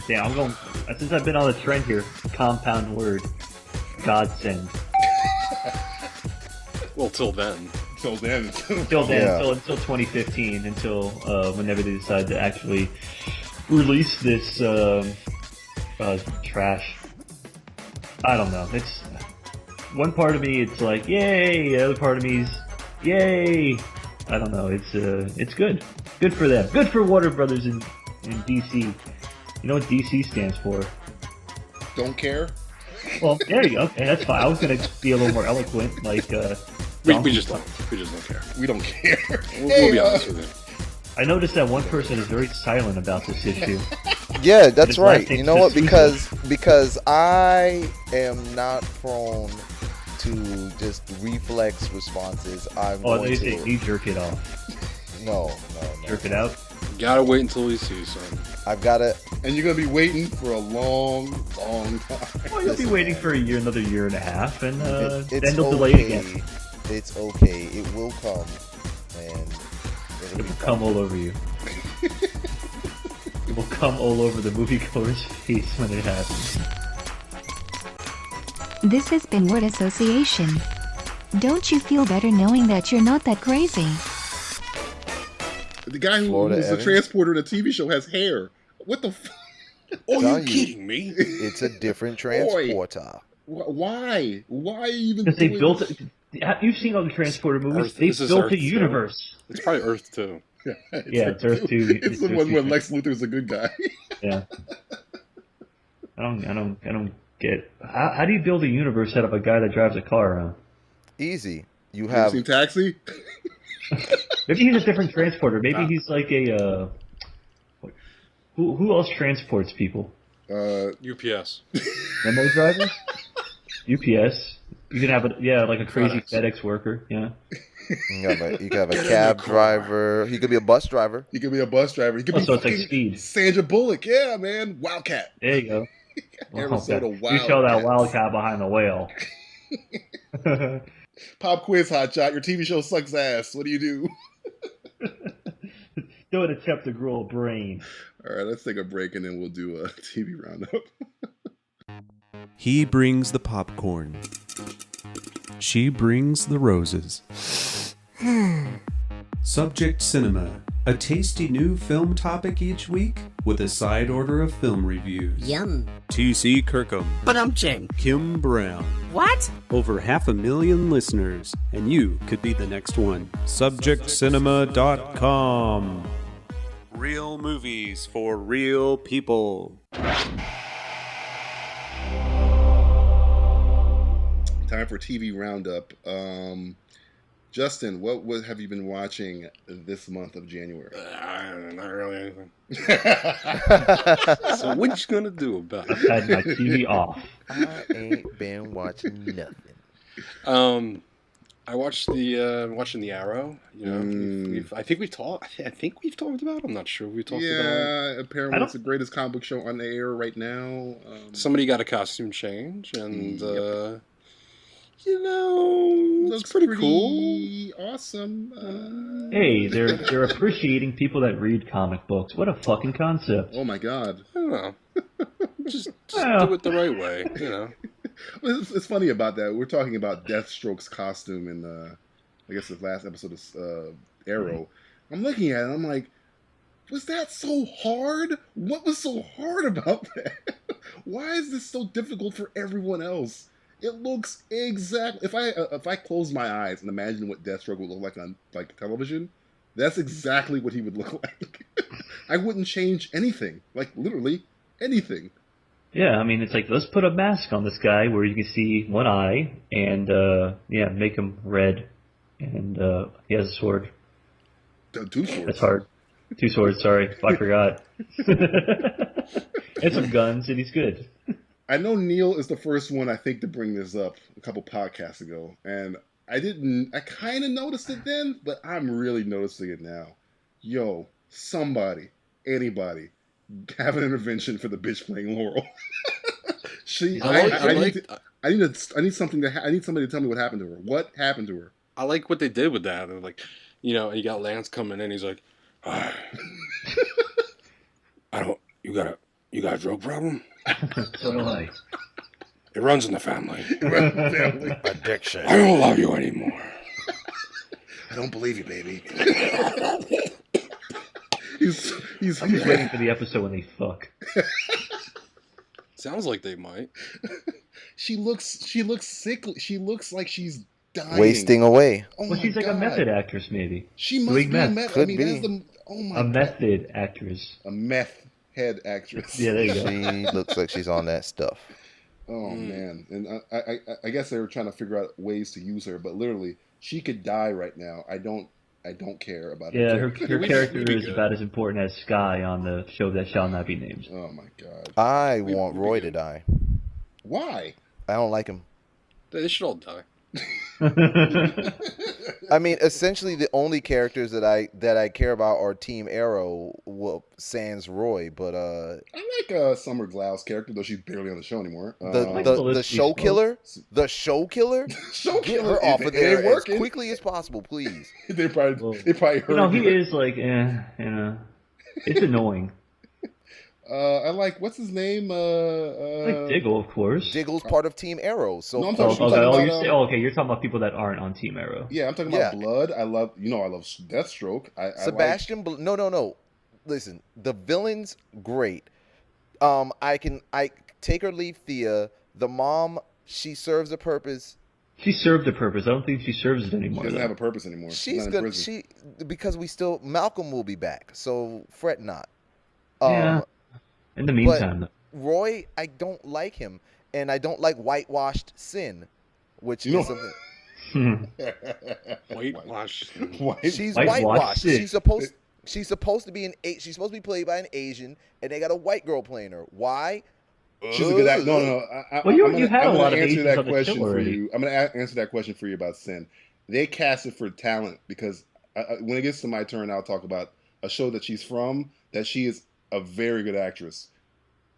Yeah, I'm going, since I've been on the trend here, compound word, godsend. Well, till then. Till then, Until then, Yeah. until 2015, until whenever they decide to actually release this trash. I don't know. It's one part of me. It's like yay. The other part of me is yay. I don't know. It's good. Good for them. Good for Warner Brothers in DC. You know what DC stands for? don't care. Well, there you go. Okay, that's fine. I was gonna be a little more eloquent, like We just don't care. We don't care. We'll be honest with you. I noticed that one person is very silent about this issue. Yeah, that's His right. last name's You know what? D'Souza. Because I am not prone to just reflex responses. I'm Oh, going they say to you jerk it off. no. Jerk it out. Gotta wait until we see something. I've got to. And you're gonna be waiting for a long, long time. Well, you'll be Listen, waiting for another year and a half, and It's then they'll delay it again. It's okay. It will come, and It will come all over you. It will come all over the moviegoer's face when it happens. This has been Word Association. Don't you feel better knowing that you're not that crazy? The guy Florida who's the Evans? transporter in the TV show has hair. What the? Oh, Tell you you. kidding me? it's a different transporter. Why? Why even? Because they doing built this? it. You've seen all the Transporter movies. Earth- They this is built Earth a 2. universe. It's probably Earth 2. It's Earth 2. It's the one where Lex Luthor's a good guy. Yeah. I don't get how do you build a universe out of a guy that drives a car around? Easy. You You have seen Taxi? Maybe he's a different transporter. Maybe he's like a who else transports people? UPS. Limo driver? UPS. You can have like a crazy FedEx. FedEx worker. Yeah. you can have a cab driver. He could be a bus driver. You could be a bus driver. You could be So it's like fucking Speed. Sandra Bullock. Yeah, man. Wildcat. There you go. Arizona You Wildcat. show that wildcat behind the whale. Pop quiz, hotshot. Your TV show sucks ass. What do you do? Don't attempt to grow a brain. All right, let's take a break and then we'll do a TV roundup. He brings the popcorn. She brings the roses. Subject Cinema, a tasty new film topic each week with a side order of film reviews. Yum. T.C. Kirkham, But I'm Jim. Kim Brown, What? over 500,000 listeners, and you could be the next one. SubjectCinema.com. Real movies for real people. Time for TV roundup. Justin, what have you been watching this month of January? Not really anything. So what you gonna do about I've it? had my TV off. I ain't been watching nothing. I watched watching the Arrow. You know, I think we've talked about it. I'm not sure if we talked about it. Yeah, apparently it's the greatest comic book show on the air right now. Somebody got a costume change, and you know, Looks it's pretty cool. Awesome. Hey, they're appreciating people that read comic books. What a fucking concept. Oh my God. I don't know. Just Yeah. do it the right way, you know. It's funny about that. We're talking about Deathstroke's costume in, I guess, the last episode of Arrow. I'm looking at it, and I'm like, was that so hard? What was so hard about that? Why is this so difficult for everyone else? It looks exactly. If I close my eyes and imagine what Deathstroke would look like on television, that's exactly what he would look like. I wouldn't change anything, like literally anything. Yeah, I mean, it's like, let's put a mask on this guy where you can see one eye, and, make him red, and, he has a sword. Two swords. That's hard. 2 swords, sorry. I forgot. And some guns, and he's good. I know Neil is the first one, I think, to bring this up a couple podcasts ago, and I kind of noticed it then, but I'm really noticing it now. Yo, somebody, anybody, have an intervention for the bitch playing Laurel. I need something I need somebody to tell me what happened to her. What happened to her? I like what they did with that. They're like, you know, you got Lance coming in. He's like, you got a drug problem? So do I. It runs in the family. Addiction. I don't love you anymore. I don't believe you, baby. I'm just waiting for the episode when they fuck. Sounds like they might. She looks sickly. She looks like she's dying. Wasting away. Oh Well, she's my like a God. method actress, maybe. She must Doing be a meth. meth. Could I mean, be. that's the. Oh my A God. method actress. A meth head actress. Yeah, there you go. She looks like she's on that stuff. Oh man, and I guess they were trying to figure out ways to use her, but literally, she could die right now. I don't care about Yeah, her. her character is about as important as Sky on the show that shall not be named. Oh my God. I want Roy to die. Why? I don't like him. They should all die. I mean, essentially, the only characters that I care about are Team Arrow, well, sans Roy. But I like Summer Glau's character, though she's barely on the show anymore. the show killer, Show get her off of It there ain't as working. quickly as possible, please. They probably heard. You know, he is like, it's annoying. I like, what's his name? Like Diggle, of course. Diggle's part of Team Arrow, so No, I'm Oh, talking about, you're talking about people that aren't on Team Arrow. yeah, I'm talking about Blood. I love Deathstroke. I Sebastian. No. Listen, the villain's great. I take or leave Thea. The mom, she serves a purpose She served a purpose. I don't think she serves it She anymore. doesn't though. have a purpose anymore. She's not in gonna prison. because Malcolm will be back, so fret not. Yeah. In the meantime, though. Roy, I don't like him, and I don't like whitewashed Sin, which is something. Whitewash. She's Whitewashed whitewashed. Sin. She's supposed to be she's supposed to be played by an Asian, and they got a white girl playing her. Why? She's a good actor. No. Well, you had a lot of answer Asians that on the question show for already. you. I'm going to answer that question for you about Sin. They cast it for talent because when it gets to my turn, I'll talk about a show that she's from. That she is a very good actress.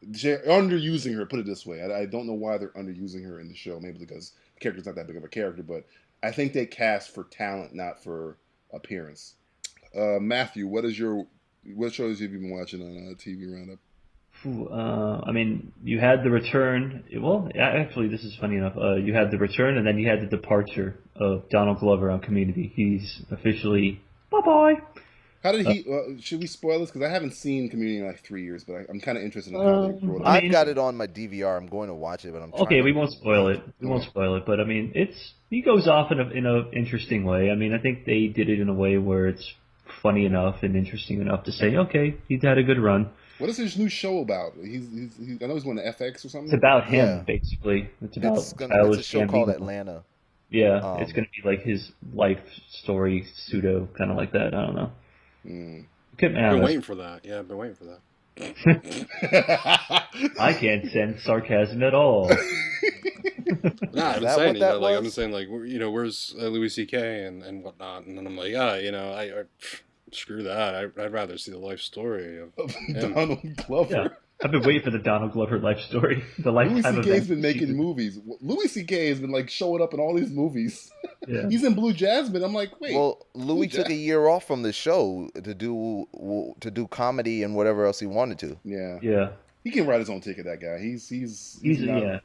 They're underusing her. Put it this way, I don't know why they're underusing her in the show. Maybe because the character's not that big of a character, but I think they cast for talent, not for appearance. Matthew, what shows have you been watching on TV Roundup? I mean, you had the return. Well, actually, this is funny enough. You had the return, and then you had the departure of Donald Glover on Community. He's officially bye-bye. How did he? Should we spoil this? Because I haven't seen Community in like 3 years, but I'm kind of interested in how they wrote it. I've got it on my DVR. I'm going to watch it, but I'm trying we won't spoil it. We won't spoil it. But I mean, he goes off in a interesting way. I mean, I think they did it in a way where it's funny enough and interesting enough to say, okay, he's had a good run. What is his new show about? He's I know he's going to FX or something. It's about him, basically. It's about it's a show called Atlanta. Yeah, it's going to be like his life story, pseudo, kind of like that. I don't know. I've been waiting for that. Yeah, I've been waiting for that. I can't sense sarcasm at all. Nah, I've been saying I'm saying where's Louis C.K. and whatnot, and then I'm like, I screw that. I'd rather see the life story of Donald Glover. Yeah. I've been waiting for the Donald Glover life story. Louis C.K.'s been making movies. Louis C.K. has been like showing up in all these movies. Yeah. He's in Blue Jasmine. I'm like, wait. Well, Louis took a year off from the show to do comedy and whatever else he wanted to. Yeah. He can write his own ticket. That guy. He's good enough.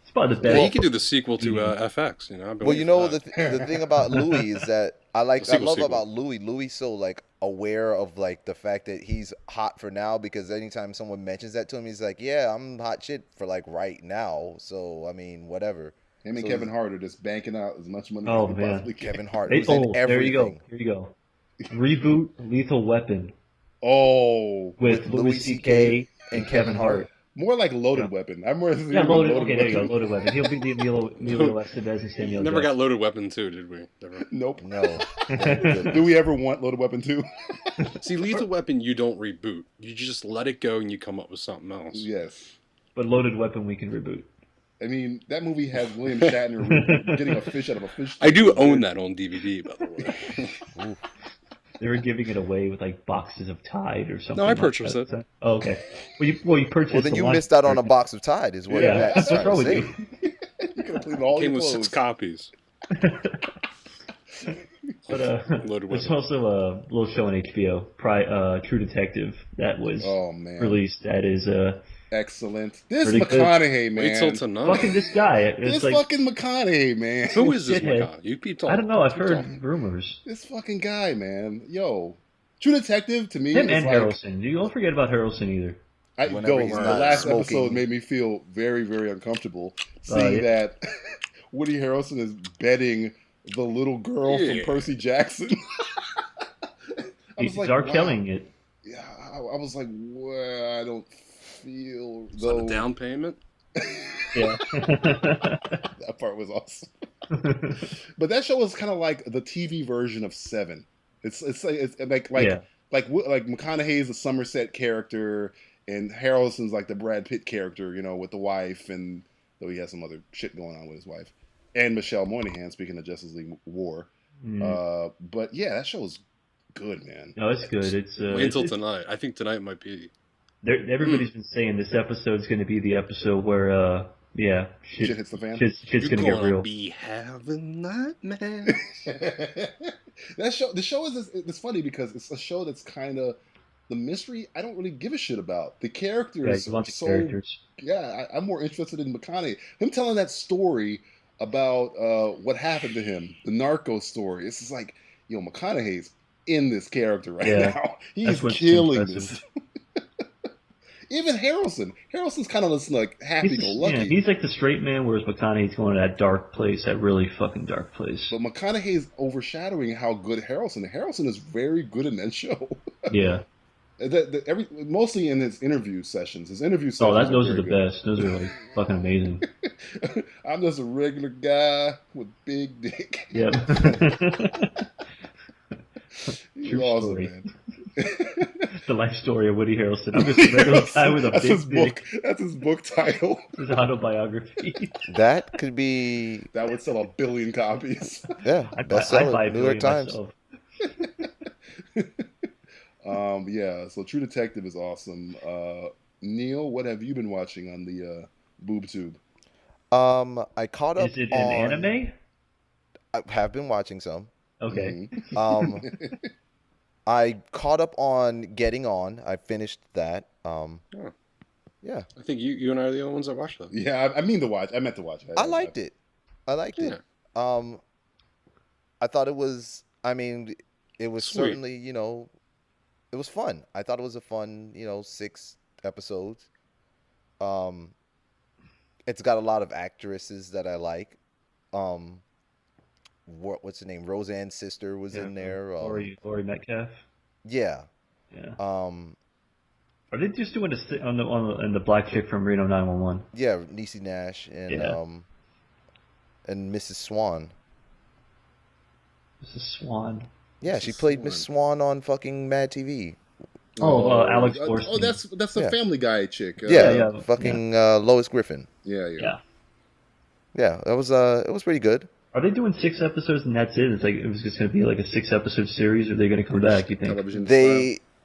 It's probably the best. Yeah, he could do the sequel to FX. The thing about Louis is that I love about Louis. Louis so like aware of like the fact that he's hot for now, because anytime someone mentions that to him, he's like, yeah, I'm hot shit for like right now. So I mean, whatever. Him and Kevin Hart are just banking out as much money as they possibly can. Kevin Hart was in everything. There you go. Reboot Lethal Weapon. With Louis C.K. and Kevin Hart. More like Loaded Weapon. I'm more Loaded. Okay, there you go. Loaded Weapon. He'll be the Emilio Estevez and Samuel. Never got Loaded Weapon 2, did we? Never. Nope. No. Do we ever want Loaded Weapon 2? See, Lethal Weapon, you don't reboot. You just let it go and you come up with something else. Yes. But Loaded Weapon, we can reboot. I mean, that movie has William Shatner getting a fish out of a fish. I do own that on DVD, by the way. They were giving it away with like boxes of Tide or something. No, I purchased it. Oh, okay. Well, you purchased. Well, then you missed out on a box of Tide, is what Matt's trying to say. You could have cleaned all Came your with clothes. 6 copies. But there's also a little show on HBO, True Detective, that was released. That is excellent. This McConaughey, man. Wait till tonight. Fucking this guy. This fucking McConaughey, man. Who is this McConaughey? You keep talking. I don't know. I've heard rumors. This fucking guy, man. Yo. True Detective, to me, him and Harrelson. You don't forget about Harrelson either. The last episode made me feel very, very uncomfortable seeing that Woody Harrelson is betting the little girl from Percy Jackson. He's killing it. Yeah, I was like, well, I don't feel... Is that a down payment? Yeah. That part was awesome. But that show is kind of like the TV version of Seven. It's like McConaughey's the Somerset character, and Harrelson's like the Brad Pitt character, with the wife, and though he has some other shit going on with his wife, and Michelle Monaghan. Speaking of Justice League War, but yeah, that show is good, man. No, it's good. It's wait until tonight. I think tonight might be. Everybody's been saying this episode's going to be the episode where shit hits the fan. Shit's going to get real. Be having nightmares. The show is it's funny because it's a show that's kind of the mystery I don't really give a shit about. The characters are so characters. Yeah, I'm more interested in McConaughey. Him telling that story about what happened to him, the narco story. It's just like, McConaughey's in this character right now. He's killing this. Even Harrelson. Harrelson's kind of this like happy-go-lucky. Yeah, he's like the straight man, whereas McConaughey's going to that dark place, that really fucking dark place. But McConaughey's overshadowing how good Harrelson. Harrelson is very good in that show. Yeah. Mostly in his interview sessions. His interview sessions. Those are the best. Those are like fucking amazing. I'm just a regular guy with big dick. Yep. He's True awesome, story. man. The life story of Woody Harrelson. I'm just a regular guy with a That's big his book. dick. That's his book title. His autobiography. That could be. That would sell 1 billion copies. Yeah, I'd buy bestseller. a New York billion Times. myself. Yeah. So True Detective is awesome. Neil, what have you been watching on the boob tube? I caught up. Is it on, an anime? I have been watching some. Okay. I caught up on Getting On. I finished that. Yeah. I think you and I are the only ones that watched that. Yeah, I meant to watch it. I liked it. Yeah. I thought it was. I mean, it was Sweet. certainly, it was fun. I thought it was a fun, 6 episodes. It's got a lot of actresses that I like. What's her name? Roseanne's sister was in there. Laurie Metcalf. Yeah. Yeah. Are Are they just doing on the black chick from Reno 911? Yeah, Niecy Nash and Mrs. Swan. Mrs. Swan. Yeah, she played Miss Swan on fucking Mad TV. Alex Borstein. Oh, that's the Family Guy chick. Fucking Lois Griffin. Yeah. Yeah, it was pretty good. Are they doing 6 episodes and that's it? It's like it was just going to be like a 6-episode series, or are they going to come back? You think? Television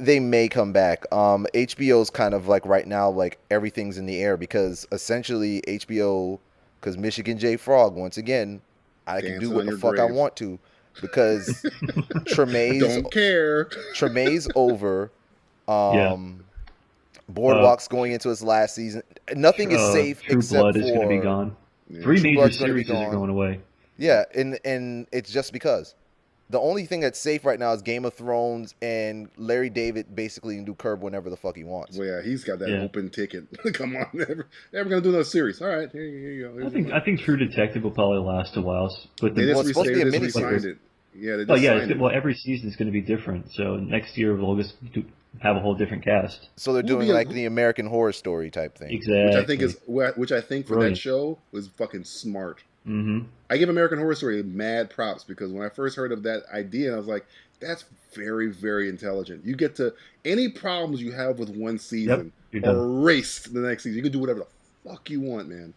They may come back. HBO's kind of like right now, like everything's in the air because essentially HBO, because Michigan J. Frog, once again, I can do what the fuck I want to because Tremaine's don't care. Tremaine's over. Boardwalk's going into its last season. Nothing is safe True except Blood for is going to be gone. Yeah. 3 major Blood's gonna be series are gone. going away. Yeah, and it's just because. The only thing that's safe right now is Game of Thrones, and Larry David basically can do Curb whenever the fuck he wants. Well, yeah, he's got that open ticket. Come on, never gonna do another series. All right, here you go. I think True Detective will probably last a while. But They Well, it's supposed to be a miniseries. signed it. Yeah, they just signed it. Well, every season is going to be different. So next year we'll just have a whole different cast. So they're doing like the American Horror Story type thing. Exactly. Which I think for Brilliant. that show was fucking smart. Mm-hmm. I give American Horror Story mad props because when I first heard of that idea, I was like, that's very, very intelligent. You get to any problems you have with one season you're are done. erased the next season. You can do whatever the fuck you want, man.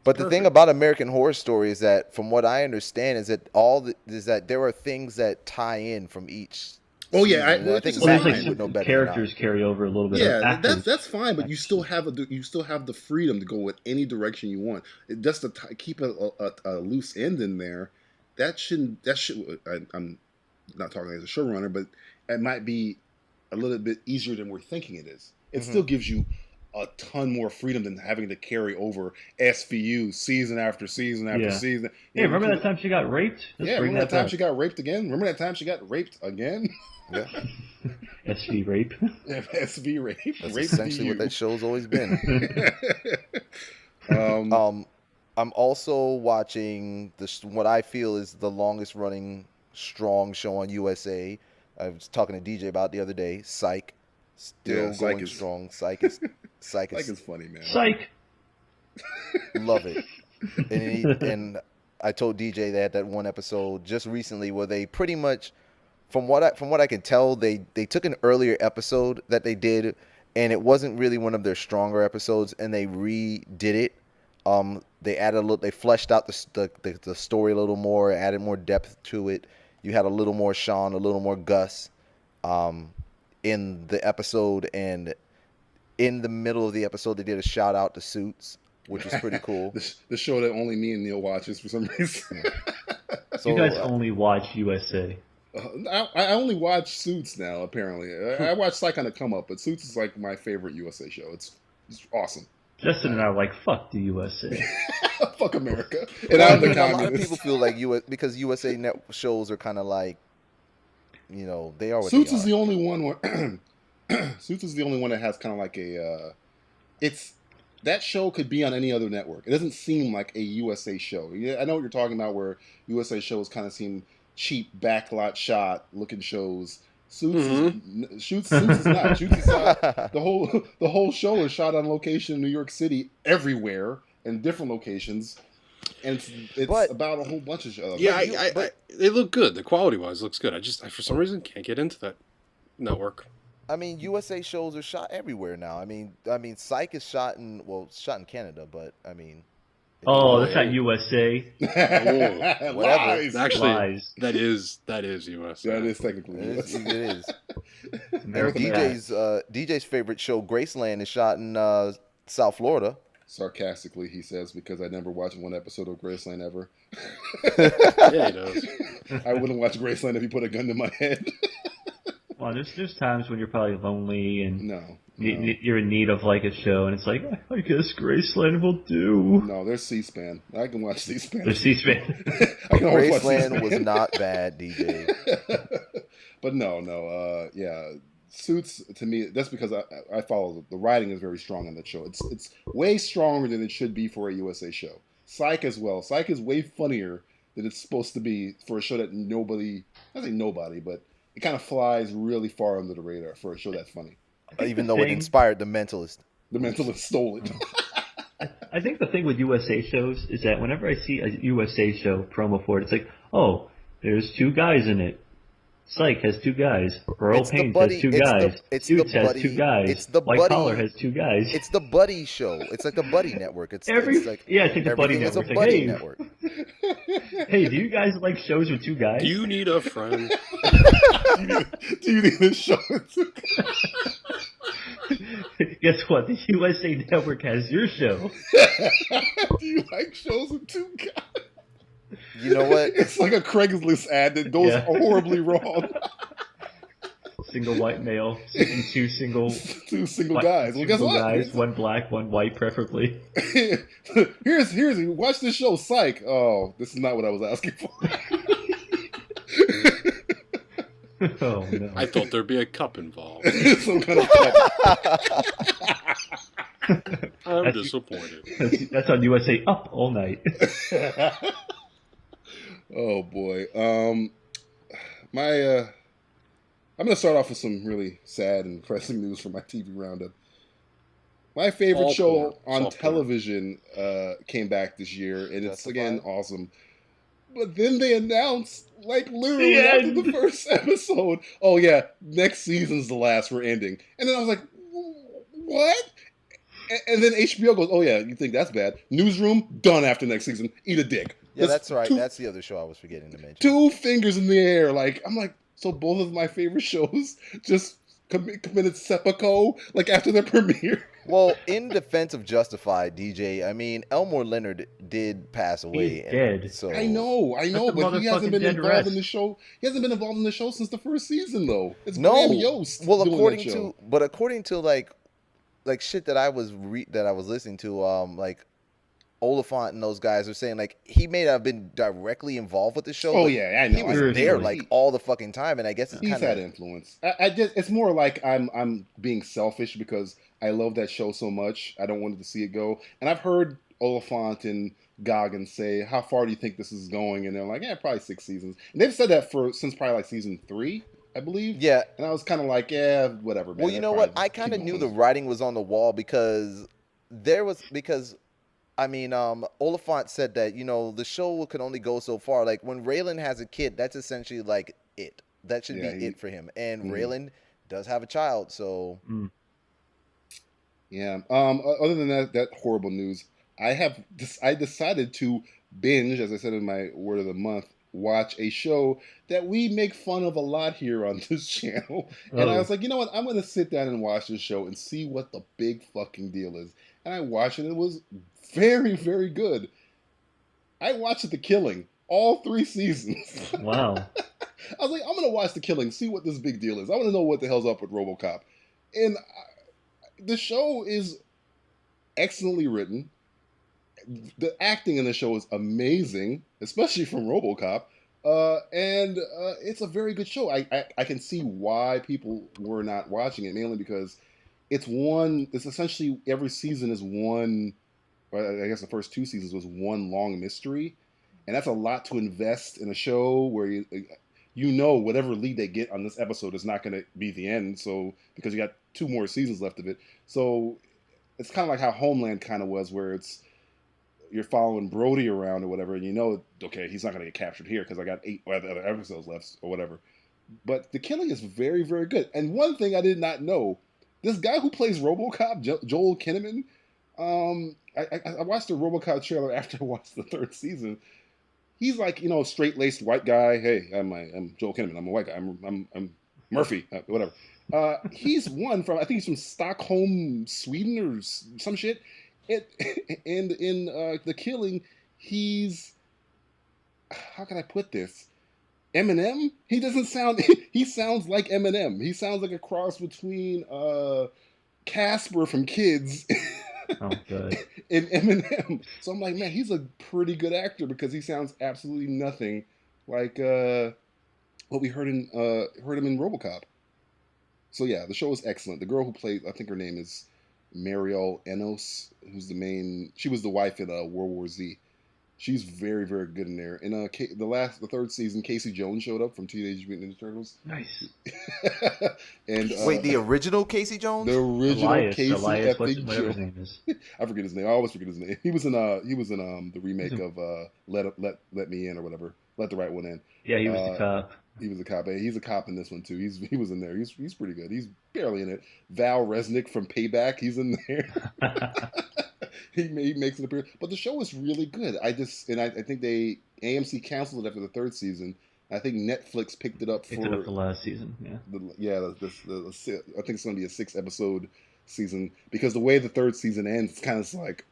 But the thing about American Horror Story is that, from what I understand, is that there are things that tie in from each. Oh yeah, I think Well, Batman would know better than I. characters carry over a little bit. Yeah, Actors. that's fine, but you still have the freedom to go with any direction you want. Just to keep a loose end in there, I'm not talking as a showrunner, but it might be a little bit easier than we're thinking it is. It still gives you a ton more freedom than having to carry over SVU season after season after season. Hey, remember that time she got raped? Remember that time she got raped again? Remember that time she got raped again? Yeah. SV rape. SV rape. That's Rape essentially VU. what that show's always been. I'm also watching what I feel is the longest running strong show on USA. I was talking to DJ about it the other day. Psych, still Psych going is- strong. Psych is Like it's funny, man. Psych. love it. And I told DJ they had that one episode just recently where they pretty much, from what I can tell, they took an earlier episode that they did, and it wasn't really one of their stronger episodes, and they redid it. They added they fleshed out the story a little more, added more depth to it. You had a little more Sean, a little more Gus, in the episode, and in the middle of the episode, they did a shout out to Suits, which was pretty cool. The show that only me and Neil watches for some reason. So, You guys only watch USA. I only watch Suits now, apparently. I watch Psych on the Come Up, but Suits is like my favorite USA show. It's awesome. Justin and I are like, fuck the USA. Fuck America. And I'm the a lot of communist. people feel like because USA net shows are kind of like, they are what Suits they is are. the only one where Suits is the only one that has kind of like a that show could be on any other network. It doesn't seem like a USA show. Yeah, I know what you're talking about, where USA shows kind of seem cheap, backlot shot looking shows. Suits is not. Suits is not. The whole show is shot on location in New York City, everywhere, in different locations, and it's about a whole bunch of shows. Yeah, they look good. The quality wise looks good. I for some reason can't get into that network. I mean, USA shows are shot everywhere now. I mean, Psych is shot in Canada, but I mean. Oh, that's not USA. Lies. Actually, Lies. that is USA. That is technically It is. American DJ's favorite show, Graceland, is shot in South Florida. Sarcastically, he says, because I never watched one episode of Graceland ever. Yeah, he does. I wouldn't watch Graceland if he put a gun to my head. Well, there's times when you're probably lonely and No. you're in need of like a show, and it's like, I guess Graceland will do. No, there's C-SPAN. I can watch C-SPAN. There's C-SPAN. I can always watch Graceland C-SPAN. was not bad, DJ. But no. Yeah, Suits, to me, that's because I follow the writing is very strong on that show. It's way stronger than it should be for a USA show. Psych as well. Psych is way funnier than it's supposed to be for a show that I say nobody, but it kind of flies really far under the radar for a show that's funny. Even though it inspired The Mentalist. The Mentalist stole it. I think the thing with USA shows is that whenever I see a USA show promo for it, it's like, oh, there's 2 guys in it. Psych has 2 guys. Earl Pains has 2 guys. Suits has 2 guys. White Collar has 2 guys. It's the buddy show. It's like the buddy network. It's like the buddy network. It's a buddy network. Hey, do you guys like shows with 2 guys? Do you need a friend? Do you need a show with 2 guys? Guess what? The USA Network has your show. Do you like shows with 2 guys? You know what? It's like a Craigslist ad that goes horribly wrong. Single white male, seeking 2 single guys. Well, guess what? Guys, 1 black, 1 white, preferably. here's watch this show, Psych. Oh, this is not what I was asking for. Oh no! I thought there'd be a cup involved. Some kind of cup. I'm disappointed. That's on USA Up all night. Oh boy. I'm gonna start off with some really sad and depressing news from my TV roundup. My favorite show on television came back this year, and it's again awesome. But then they announced, like literally after the first episode, oh yeah, next season's the last, we're ending. And then I was like, what? And then HBO goes, oh yeah, you think that's bad? Newsroom, done after next season. Eat a dick. Yeah, that's right. That's the other show I was forgetting to mention. 2 fingers in the air. Like, I'm like, so both of my favorite shows just committed seppuku, like after their premiere. Well, in defense of Justified, DJ, I mean, Elmore Leonard did pass away. He's dead. So I know, but he hasn't been involved rest. in the show. He hasn't been involved in the show since the first season, though. It's no. Graham Yost. Well, doing according to like shit that I was listening to, like Oliphant and those guys are saying like he may not have been directly involved with the show. Oh yeah, I know. He was there like all the fucking time, and I guess it's he's kinda, had influence. I just it's more like I'm being selfish because I love that show so much. I don't want to see it go. And I've heard Oliphant and Goggins say, "How far do you think this is going?" And they're like, "Yeah, probably 6 seasons." And they've said that since probably like season 3, I believe. Yeah. And I was kind of like, "Yeah, whatever." Man. Well, you know what? I kind of knew the writing was on the wall because Oliphant said that, the show can only go so far. Like, when Raylan has a kid, that's essentially, like, it. That should be it for him. And Raylan does have a child, so... Yeah. Other than that horrible news, I decided to binge, as I said in my word of the month, watch a show that we make fun of a lot here on this channel. And I was like, you know what? I'm going to sit down and watch this show and see what the big fucking deal is. And I watched it. It was very, very good. I watched The Killing, all 3 seasons. Wow. I was like, I'm going to watch The Killing, see what this big deal is. I want to know what the hell's up with RoboCop. And the show is excellently written. The acting in the show is amazing, especially from RoboCop. And it's a very good show. I can see why people were not watching it, mainly because it's one. It's essentially every season is one. Or I guess the first 2 seasons was one long mystery, and that's a lot to invest in a show where you know whatever lead they get on this episode is not going to be the end. So because you got 2 more seasons left of it, so it's kind of like how Homeland kind of was, where you're following Brody around or whatever, and you know, okay, he's not going to get captured here because I got 8 other episodes left or whatever. But The Killing is very, very good. And one thing I did not know, this guy who plays RoboCop, Joel Kinnaman, I watched the RoboCop trailer after I watched the 3rd season. He's like, a straight-laced white guy. Hey, I'm Joel Kinnaman. I'm a white guy. I'm Murphy, whatever. He's one from, I think he's from Stockholm, Sweden or some shit. And in The Killing, he's, how can I put this? Eminem? He doesn't sound, he sounds like Eminem. He sounds like a cross between Casper from Kids Oh, good. and Eminem. So I'm like, man, he's a pretty good actor because he sounds absolutely nothing like what we heard him in RoboCop. So yeah, the show is excellent. The girl who played, I think her name is Mariel Enos, who's she was the wife in World War Z. She's very, very good in there. In the 3rd season, Casey Jones showed up from Teenage Mutant Ninja Turtles. Nice. And wait, the original Casey Jones? The original Casey Elias, whatever his name is. I forget his name. I always forget his name. He was in the remake of Let Me In or whatever. Let the Right One In. Yeah, he was the cop. He was a cop. He's a cop in this one too. He was in there. He's pretty good. He's barely in it. Val Resnick from Payback. He's in there. He makes an appearance, but the show is really good. I think AMC canceled it after the 3rd season. I think Netflix picked it up for the last season. Yeah, I think it's going to be a 6-episode season because the way the 3rd season ends, it's kind of like,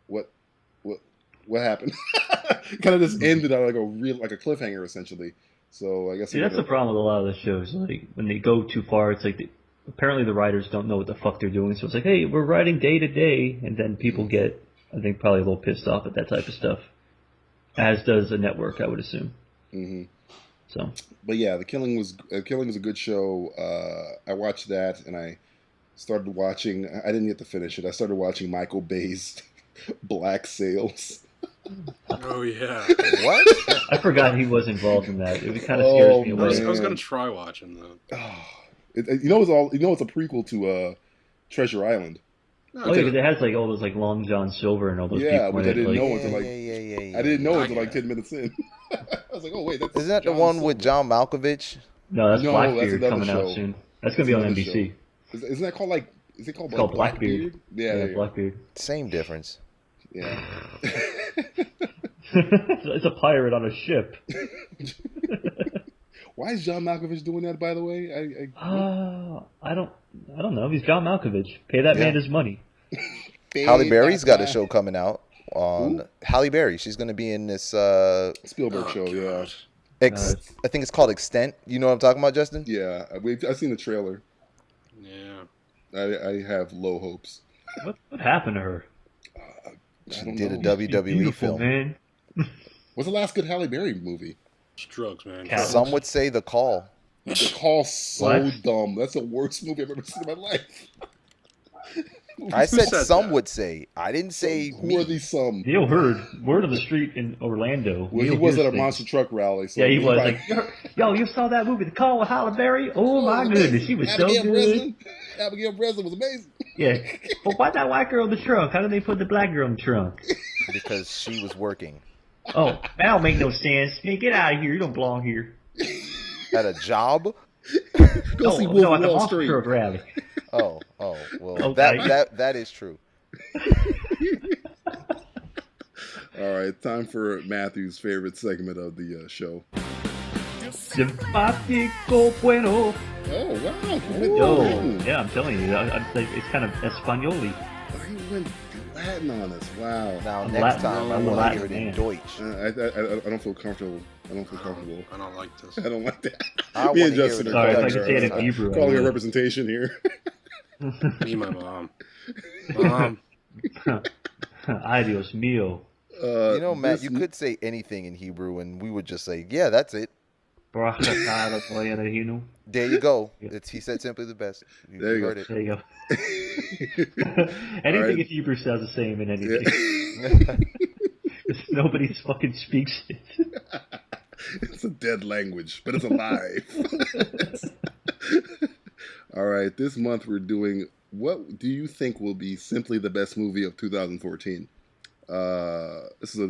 what happened? Kind of just ended on like a cliffhanger essentially. So I guess that's the problem with a lot of the shows. Like when they go too far, it's like apparently the writers don't know what the fuck they're doing. So it's like, hey, we're writing day to day, and then people get, I think, probably a little pissed off at that type of stuff. As does a network, I would assume. Mm-hmm. So, but yeah, The Killing was a good show. I watched that, and I started watching. I didn't get to finish it. I started watching Michael Bay's Black Sails. Oh yeah. What? I forgot he was involved in that. It kind of scares me away. I was gonna try watching that. It's a prequel to Treasure Island. Oh yeah, because it has like all those like Long John Silver and all those people. But I didn't know until Yeah. I didn't know until like 10 minutes in. I was like, oh wait, isn't that the one with John Malkovich? No, that's Blackbeard that's coming show. Out soon. That's gonna be on NBC. Isn't that called like? Is it called Blackbeard? Yeah, Blackbeard. Same difference. Yeah. It's a pirate on a ship. Why is John Malkovich doing that, by the way? I don't know. He's John Malkovich. Pay that man his money. Halle Berry's got a show coming out on Halle Berry. She's going to be in this Spielberg show. God. Yeah, I think it's called Extent. You know what I'm talking about, Justin? Yeah, I've seen the trailer. Yeah, I have low hopes. What happened to her? She did a WWE film. Man. What's the last good Halle Berry movie? it's drugs, man. Some would say The Call. The Call's so dumb. That's the worst movie I've ever seen in my life. I said said some that? would say. I didn't say Who are these some? Neil heard word of the street in Orlando. Well, Neil he was hears at a things. monster truck rally. So Yeah, he was like, yo, you saw that movie, The Call with Halle Berry? Oh my goodness, she was so good. Abigail Breslin was amazing. Yeah, but why that white girl in the trunk? How did they put the black girl in the trunk? because she was working Oh, that don't make no sense. Man, get out of here. You don't belong here. at a job. Go see Wolf no, of at the Wall monster Street. truck rally. Oh, well, Okay. that is true. All right, time for Matthew's favorite segment of the show. Simpático bueno. Oh, wow. Yo, yeah, I'm telling you, it's kind of Espanoli. He went Latin on us. Wow. Now I'm next Latin. time I I'm want to Latin hear it in man. Deutsch. I don't feel comfortable. I don't like this. I don't like that. I Me wanna and hear Justin it are in Sorry, if I Dutch. could say it in Hebrew. I calling a would. representation here. Me, my mom. Ay, Dios mío. You know, Matt, this- you could say anything in Hebrew, and we would just say, "Yeah, that's it." There you go. He said simply the best. There you heard go. it. There you go. Anything in Hebrew sounds the same in anything. Nobody fucking speaks it. It's a dead language, but it's alive. All right, this month we're doing what do you think will be simply the best movie of 2014? This is a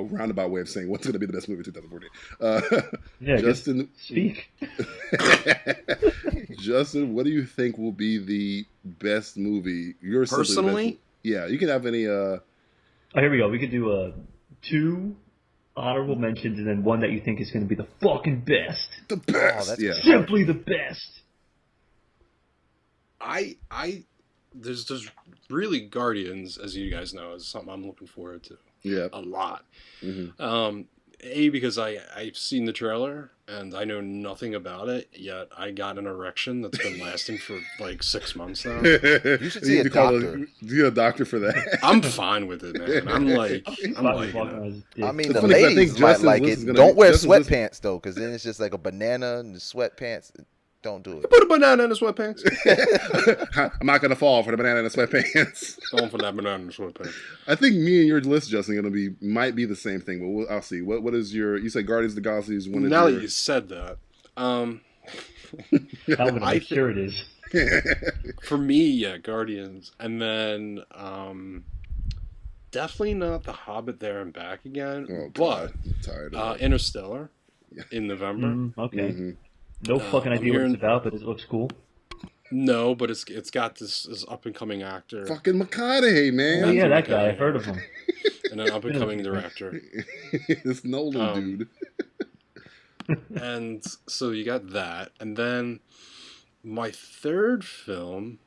roundabout way of saying what's going to be the best movie of 2014. Yeah, Justin, speak. Justin, what do you think will be the best movie? Personally? Yeah, you can have any. Oh, here we go. We could do 2 honorable mentions and then one that you think is going to be the fucking best. The best. that's Yeah. Simply the best. There's just really Guardians, as you guys know, is something I'm looking forward to. Yeah. A lot. Mm-hmm. Because I've seen the trailer and I know nothing about it, yet I got an erection that's been lasting for like 6 months now. You should see a doctor. Do a doctor for that. I'm fine with it, man. I'm like, I mean, It's the funny 'cause I ladies think might Justin like Wilson's it. gonna Don't be- wear Justin Wilson- sweatpants though, because then it's just like a banana and the sweatpants. Don't do it. put a banana in the sweatpants. I'm not gonna fall for the banana and the sweatpants. Going for that banana in the sweatpants. I think me and your list, Justin, might be the same thing, but I'll see. What is your? You said Guardians of the Galaxy is one of Now your. that you said that, I'm going to make sure it is. for me, yeah, Guardians, and then definitely not The Hobbit there and back again, Oh, but God. I'm tired of that. Interstellar in November. Okay. Mm-hmm. No fucking I'm idea what hearing- it's about, but it looks cool. No, but it's got this up and coming actor Fucking McConaughey, man. Oh, yeah, that okay. guy. I've heard of him. and an up and coming director. This Nolan dude. And so you got that. And then my third film,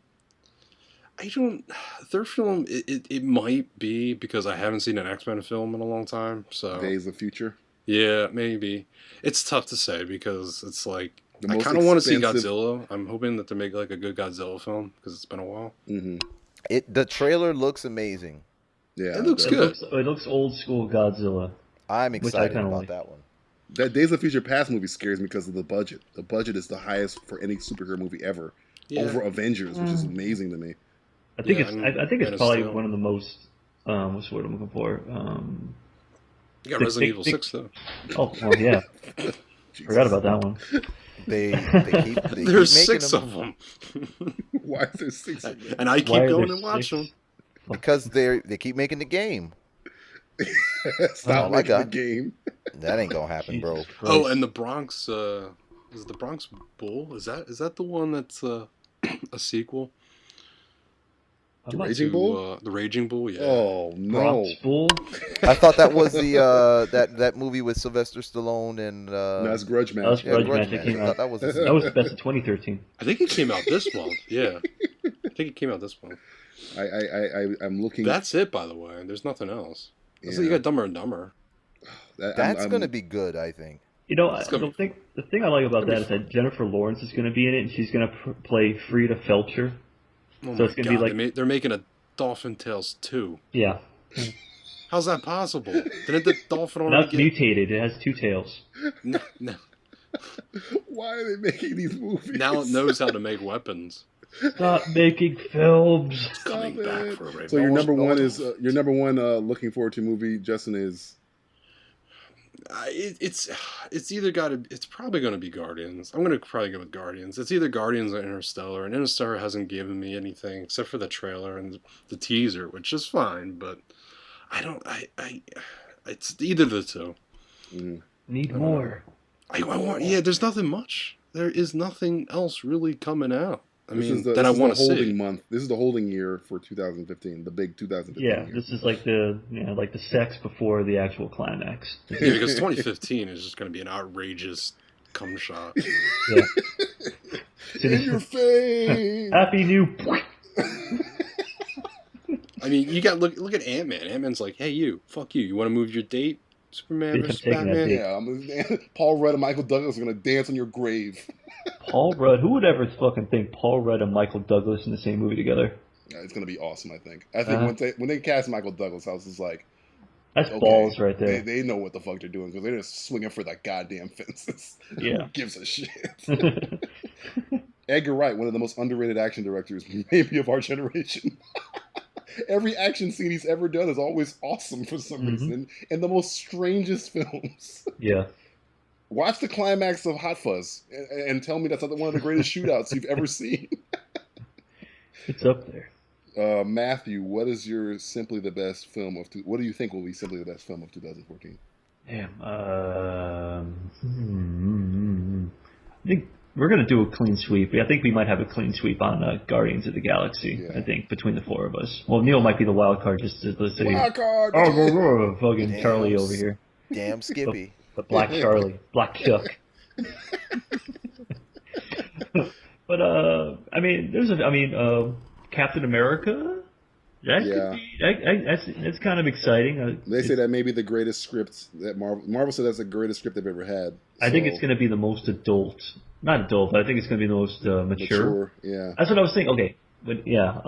it might be because I haven't seen an X-Men film in a long time. So Days of Future. yeah, maybe. It's tough to say because it's like, The I most kind of want to see expensive- Godzilla. I'm hoping that they make like a good Godzilla film because it's been a while. Mm-hmm. The trailer looks amazing. Yeah, It looks that, good. It looks old school Godzilla. I'm Which I excited kinda about like. that one. That Days of Future Past movie scares me because of the budget. The budget is the highest for any superhero movie ever, Yeah. over Avengers, which is amazing to me. I think Yeah, I think it's Man of probably Steel. one of the most. What's the word I'm looking for? You got The Resident big- Evil big- 6 though. Oh, well, yeah. Jesus. Forgot about that one. They keep There's making 6 them of them. Why is there 6 of them? And I keep Why are going there and watch 6? them. because they keep making the game. Stop Oh my making the God. game. That ain't gonna happen, bro. Jesus Oh, Christ. and the Bronx, is it the Bronx Bull? Is that the one that's a sequel? I'm The not- Raging Bull? The Raging Bull, yeah. Oh no! Bronx Bull. I thought that was the that movie with Sylvester Stallone and No, that's Grudge Match. That was yeah, Grudge Grudge Match. It Match. came I thought out. that was That was the best of 2013. I think it came out this month. Yeah, I think it came out this month. I'm looking. That's it, by the way. There's nothing else. So Yeah. you got Dumber and Dumber. that's gonna be good. I think. You know, It's gonna the thing I like about that is that Jennifer Lawrence is going to be in it, and she's going to play Frida Felcher. Oh So my it's gonna be God, like- they're making a Dolphin Tales 2. Yeah, How's that possible? Didn't the dolphin not already get... mutated. It has 2 tails. No. Why are they making these movies? Now it knows how to make weapons. Stop making films. Coming Stop back it. for a rape. So your number one is looking forward to movie. Justin is It's either it's probably going to be Guardians. I'm going to probably go with Guardians. It's either Guardians or Interstellar, and Interstellar hasn't given me anything except for the trailer and the teaser, which is fine, but it's either of the two. Need more. I want, there's nothing much. There is nothing else really coming out. I mean, that I this is want the to holding see. month. This is the holding year for 2015, the big 2015 Yeah, year. this is like the sex before the actual climax. Yeah, because 2015 is just going to be an outrageous cum shot. Yeah. In your face. Happy New. I mean, you got look at Ant-Man. Ant-Man's like, hey, fuck you. You want to move your date? Superman Yeah, versus I'm taking that Batman? date. Yeah, Paul Rudd and Michael Douglas are gonna dance on your grave. Paul Rudd. Who would ever fucking think Paul Rudd and Michael Douglas in the same movie together? Yeah, it's gonna be awesome. I think when they cast Michael Douglas, I was just like, That's balls right there. They know what the fuck they're doing because they're just swinging for the goddamn fences. Yeah. Who gives a shit? Edgar Wright, one of the most underrated action directors maybe of our generation. Every action scene he's ever done is always awesome for some reason, in the most strangest films. Yeah. Watch the climax of Hot Fuzz and tell me that's not one of the greatest shootouts you've ever seen. It's up there. Matthew, what is your simply the best film of what do you think will be simply the best film of 2014? Damn. I think we're gonna do a clean sweep. I think we might have a clean sweep on Guardians of the Galaxy. Yeah. I think between the four of us. Well, Neil might be the wild card. Just to let's say wild card. Oh, fucking Charlie over here. Damn Skippy. The Black Charlie, Black Chuck. But I mean, Captain America. That could be, that's kind of exciting. They say that may be the greatest script that Marvel said that's the greatest script they've ever had. I think it's going to be the most adult. Not adult, but I think it's going to be the most mature. Yeah. That's what I was thinking. Okay. But yeah.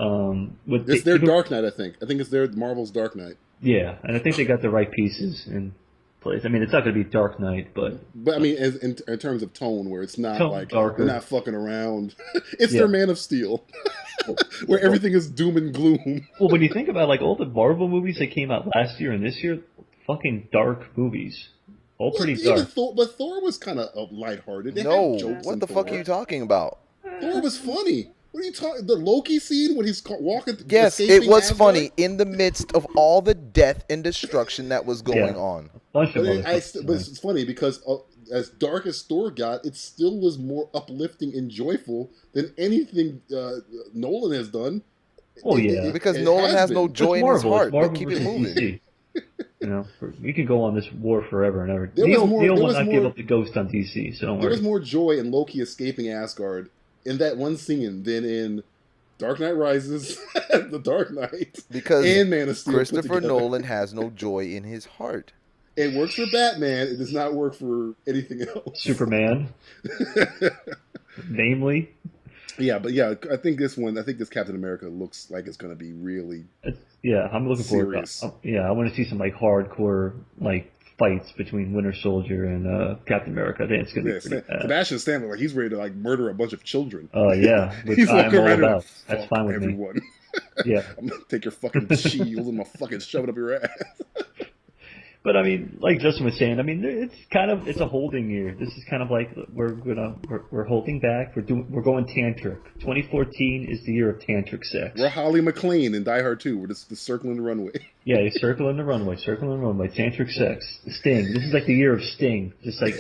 It's their Dark Knight, I think. I think it's their Marvel's Dark Knight. Yeah, and I think they got the right pieces in place. I mean, it's not going to be Dark Knight, but I mean, in terms of tone, where it's not like darker. They're not fucking around. It's their Man of Steel, where everything is doom and gloom. Well, when you think about like all the Marvel movies that came out last year and this year, fucking dark movies, all pretty dark. But Thor was kind of lighthearted. No, what the fuck are you talking about? Thor was funny. What are you talking? The Loki scene when he's walking. Yes, it was funny in the midst of all the death and destruction that was going on. But it's funny because as dark as Thor got, it still was more uplifting and joyful than anything Nolan has done. Oh yeah, because Nolan has no joy in his heart. But keep it moving. You know, we could go on this war forever and ever. Neil will not give up the ghost on DC, so don't worry. There was more joy in Loki escaping Asgard in that one scene than in Dark Knight Rises, The Dark Knight, and Man of Steel. Christopher Nolan has no joy in his heart. It works for Batman. It does not work for anything else. Superman, namely. Yeah, but I think this Captain America looks like it's going to be really. I'm looking forward. I want to see some like hardcore like fights between Winter Soldier and Captain America. I think it's going to be pretty bad. Sebastian Stan, like he's ready to like murder a bunch of children. Oh yeah, he's I'm all about. That's fine with everyone. Me. Yeah, I'm gonna take your fucking shield and I'm gonna fucking shove it up your ass. But I mean, like Justin was saying, I mean, it's a holding year. This is kind of like we're holding back. We're going tantric. 2014 is the year of tantric sex. We're Holly McClane in Die Hard 2. We're just circling the runway. Yeah, circling the runway, tantric sex. Sting. This is like the year of Sting. Just like,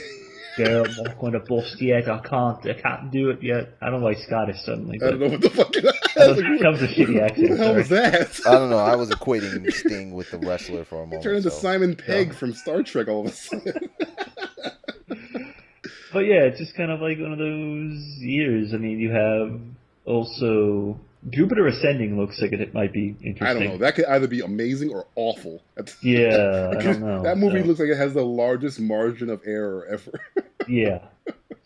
girl, I'm not going to bust yet. I can't do it yet. I don't know why he's Scottish suddenly. I don't know what the fuck that was a shitty accent. What the hell was that? I don't know. I was equating Sting with the wrestler for a moment. Turned into Simon Pegg from Star Trek all of a sudden. But yeah, it's just kind of like one of those years. I mean, you have also Jupiter Ascending looks like it might be interesting. I don't know. That could either be amazing or awful. Yeah, I don't know. That movie looks like it has the largest margin of error ever. Yeah.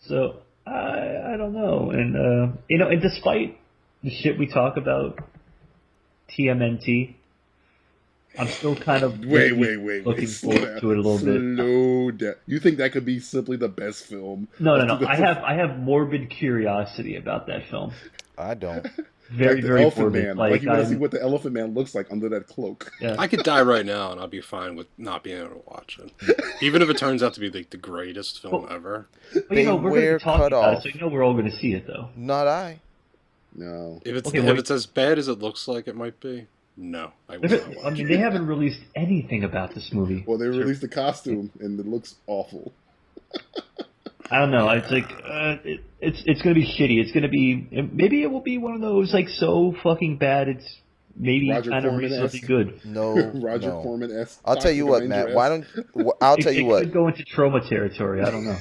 So I don't know, and and despite the shit we talk about, TMNT, I'm still kind of looking forward to it a little bit. Slow down. You think that could be simply the best film? No. I have morbid curiosity about that film. I don't. Very Elephant morbid. Man. Like you want to see what the Elephant Man looks like under that cloak. Yeah. I could die right now and I'll be fine with not being able to watch it, even if it turns out to be like the greatest film ever. But we're going to talk about it, so we're all going to see it though. Not I. No. If it's as bad as it looks like it might be, no, I will not watch I mean, they haven't released anything about this movie. Well, they released the costume and it looks awful. I don't know. It's like it's going to be shitty. It's going to be maybe it will be one of those like so fucking bad it's maybe Roger kind of reasonably good. No, Roger Corman-esque. I'll tell you what, Matt. Why don't I'll tell you what? It could go into trauma territory. I don't know.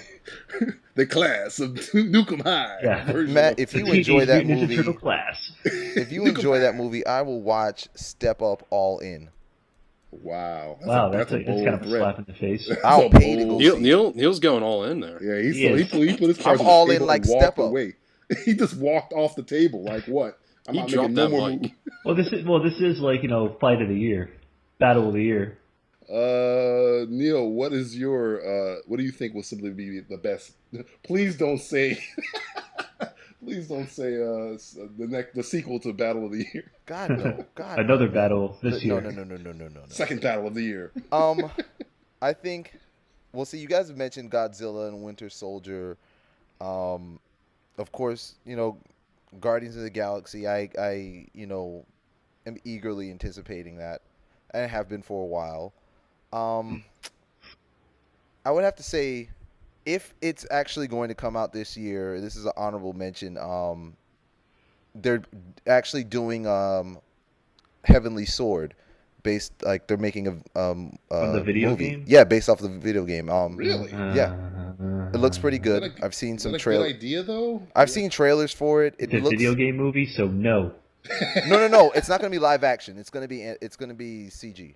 The class of Nukem High. Yeah. Matt, if you enjoy that movie, class. If you enjoy that movie, I will watch Step Up All In. Wow. That's kind of a slap in the face. I'll pay to go see. Neil's going all in there. Yeah, he put his cards I'm on all the in table like and walked Step Up. away. He just walked off the table like what? I'm not making no more moves. Well, this is like fight of the year, battle of the year. Neil, what do you think will simply be the best? Please don't say, the sequel to Battle of the Year. God no, God. Another no, battle this year. No. Second Battle of the Year. I think. Well, see, you guys have mentioned Godzilla and Winter Soldier. Of course, Guardians of the Galaxy. I am eagerly anticipating that, and have been for a while. I would have to say, if it's actually going to come out this year, this is an honorable mention. They're actually doing Heavenly Sword, based they're making a From the video movie. game? Yeah, based off the video game. Really? Yeah, it looks pretty good. I've seen some trailers. Good idea though. I've seen trailers for it. It's a video game movie, so no. No. It's not going to be live action. It's going to be CG.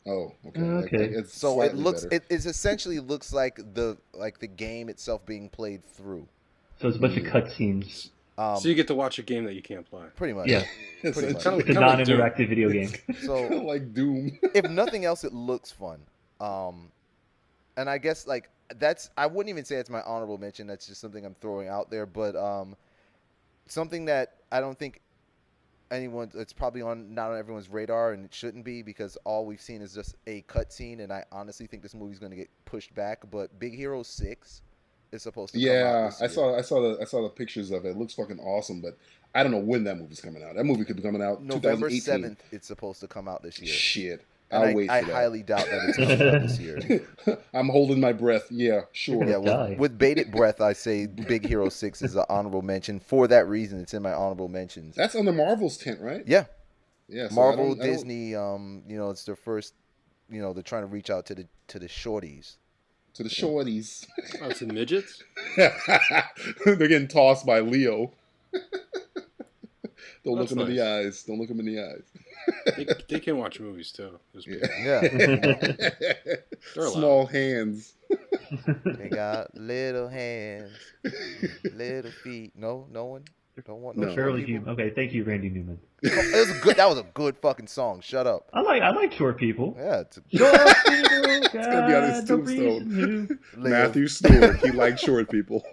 Oh, okay. Okay. So it looks. It essentially looks like the game itself being played through. So it's a bunch of cutscenes. So you get to watch a game that you can't play. Pretty much. Yeah. Pretty much. It's a non-interactive video game. So like Doom. if nothing else, it looks fun. And I guess I wouldn't even say it's my honorable mention. That's just something I'm throwing out there. But something that I don't think it's probably not on everyone's radar, and it shouldn't be, because all we've seen is just a cutscene, and I honestly think this movie's going to get pushed back. But Big Hero 6 is supposed to come out this year. I saw the pictures of it. It looks fucking awesome, but I don't know when that movie's coming out. That movie could be coming out November 2018. 7th. It's supposed to come out this year. Shit. And I'll wait for I that. highly doubt that it's coming out this year. I'm holding my breath. Yeah, sure. Yeah, with bated breath, I say Big Hero 6 is an honorable mention. For that reason, it's in my honorable mentions. That's under Marvel's tent, right? Yeah. Yeah. So Marvel, Disney, it's their first, they're trying to reach out to the shorties. To the shorties. Oh, to midgets? They're getting tossed by Leo. Don't look That's him in the nice. eyes. Don't look him in the eyes. They can watch movies too. Yeah. They're allowed. Small hands. They got little hands, little feet. No one. Don't want no short Fairly people. human. Okay, thank you, Randy Newman. That was a good fucking song. Shut up. I like short people. Yeah. It's gonna be on his tombstone. Matthew Stewart. He likes short people.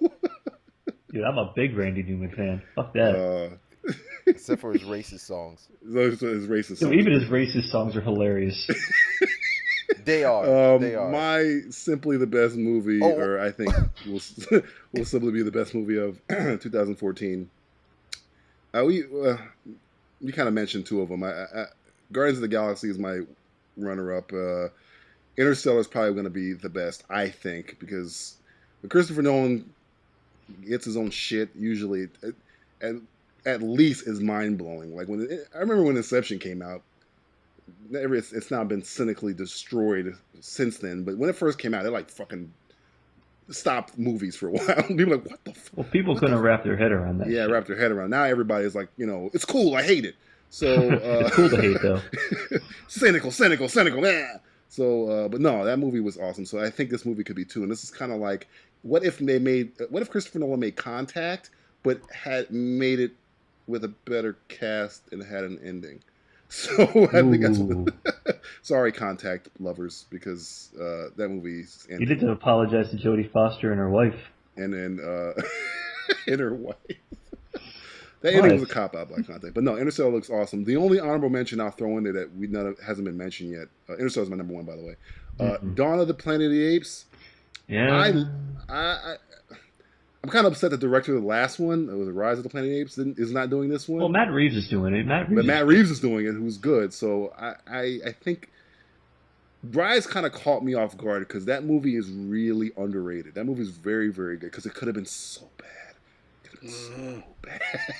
Dude, I'm a big Randy Newman fan. Fuck that. Except for his racist songs. Those are his racist songs. So even his racist songs are hilarious. They are. My simply the best movie, or I think will simply be the best movie of 2014. You kind of mentioned two of them. Guardians of the Galaxy is my runner-up. Interstellar is probably going to be the best, I think, because when Christopher Nolan gets his own shit, usually, at least is mind-blowing. Like I remember when Inception came out. It's now been cynically destroyed since then, but when it first came out, it fucking stopped movies for a while. People were like, what the fuck? Well, people couldn't wrap their head around that. Yeah, shit. wrap their head around. Now everybody's like, it's cool. I hate it. So it's cool to hate, though. cynical, man. So, but no, that movie was awesome. So I think this movie could be too. And this is kind of like, what if Christopher Nolan made Contact, but had made it with a better cast and had an ending? So I think that's sorry, Contact lovers, because that movie's ending. You need to apologize to Jodie Foster and her wife. And then and her wife. That ending was a cop out by Contact, but no, Interstellar looks awesome. The only honorable mention I'll throw in there that hasn't been mentioned yet. Interstellar is my number one, by the way. Dawn of the Planet of the Apes. Yeah. I'm kind of upset the director of the last one, it was Rise of the Planet of the Apes, is not doing this one. Well, Matt Reeves is doing it. Matt Reeves is doing it, who's good. So I think Rise kind of caught me off guard because that movie is really underrated. That movie is very, very good because it could have been so bad.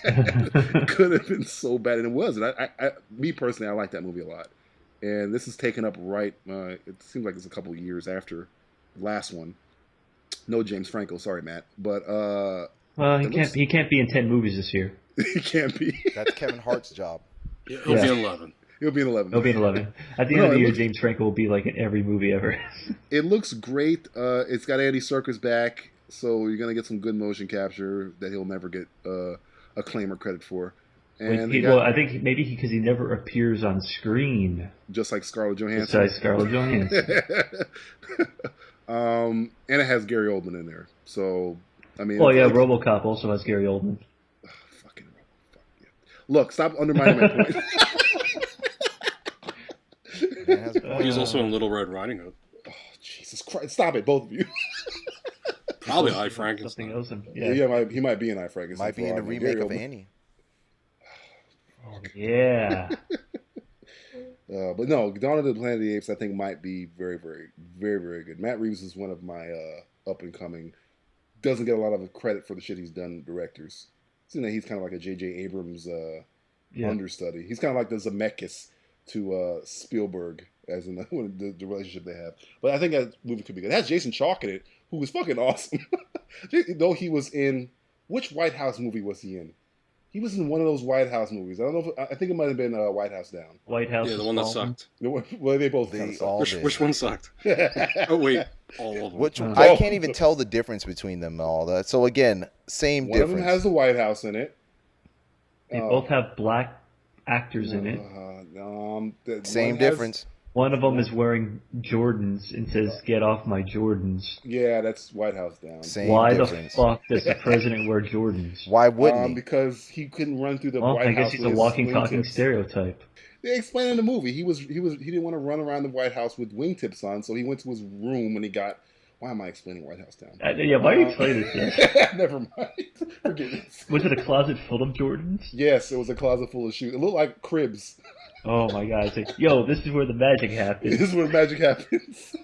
It could have been so bad, and it wasn't. Me personally, I like that movie a lot. And this is taken up right. It seems like it's a couple of years after the last one. No James Franco, sorry, Matt. But well, he can't be in 10 movies this year. He can't be. That's Kevin Hart's job. He'll be in 11. He'll be in 11. He'll be in 11. At the end of the year, James Franco will be like in every movie ever. It looks great. It's got Andy Serkis back, so you're gonna get some good motion capture that he'll never get acclaim or credit for. And I think maybe because he never appears on screen. Just like Scarlett Johansson. Besides Scarlett Johansson. And it has Gary Oldman in there. So, I mean... Well, yeah, RoboCop also has Gary Oldman. Fucking RoboCop. Yeah. Look, stop undermining my point. He's also in Little Red Riding Hood. Oh, Jesus Christ. Stop it, both of you. Probably I Frankenstein. Yeah, he might be in I Frankenstein. Might be in the remake of Annie. Yeah. But no, Dawn of the Planet of the Apes I think might be very, very, very, very good. Matt Reeves is one of my up-and-coming, doesn't get a lot of credit for the shit he's done directors. Seems that he's kind of like a J.J. Abrams understudy. He's kind of like the Zemeckis to Spielberg, as in the relationship they have. But I think that movie could be good. It has Jason Chalk in it, who was fucking awesome. Though he was in... Which White House movie was he in? He was in one of those White House movies. I don't know if... I think it might have been White House Down. White House. Yeah, the one that sucked. Well, they both kind of sucked. Which one sucked? Oh, wait. All of them. I can't even tell the difference between them all. That. So, again, same difference. One of them has the White House in it. They both have black actors in it. Same difference. One of them is wearing Jordans and says, "Get off my Jordans." Yeah, that's White House Down. Why the fuck does the president wear Jordans? Why wouldn't he? Because he couldn't run through the White House. I guess he's a walking, talking stereotype. They explain in the movie he didn't want to run around the White House with wingtips on, so he went to his room and he got. Why am I explaining White House Down? Yeah, why are you explaining this? Never mind. Forget it. Was it a closet full of Jordans? Yes, it was a closet full of shoes. It looked like cribs. Oh my god! It's like, yo, this is where the magic happens. This is where magic happens.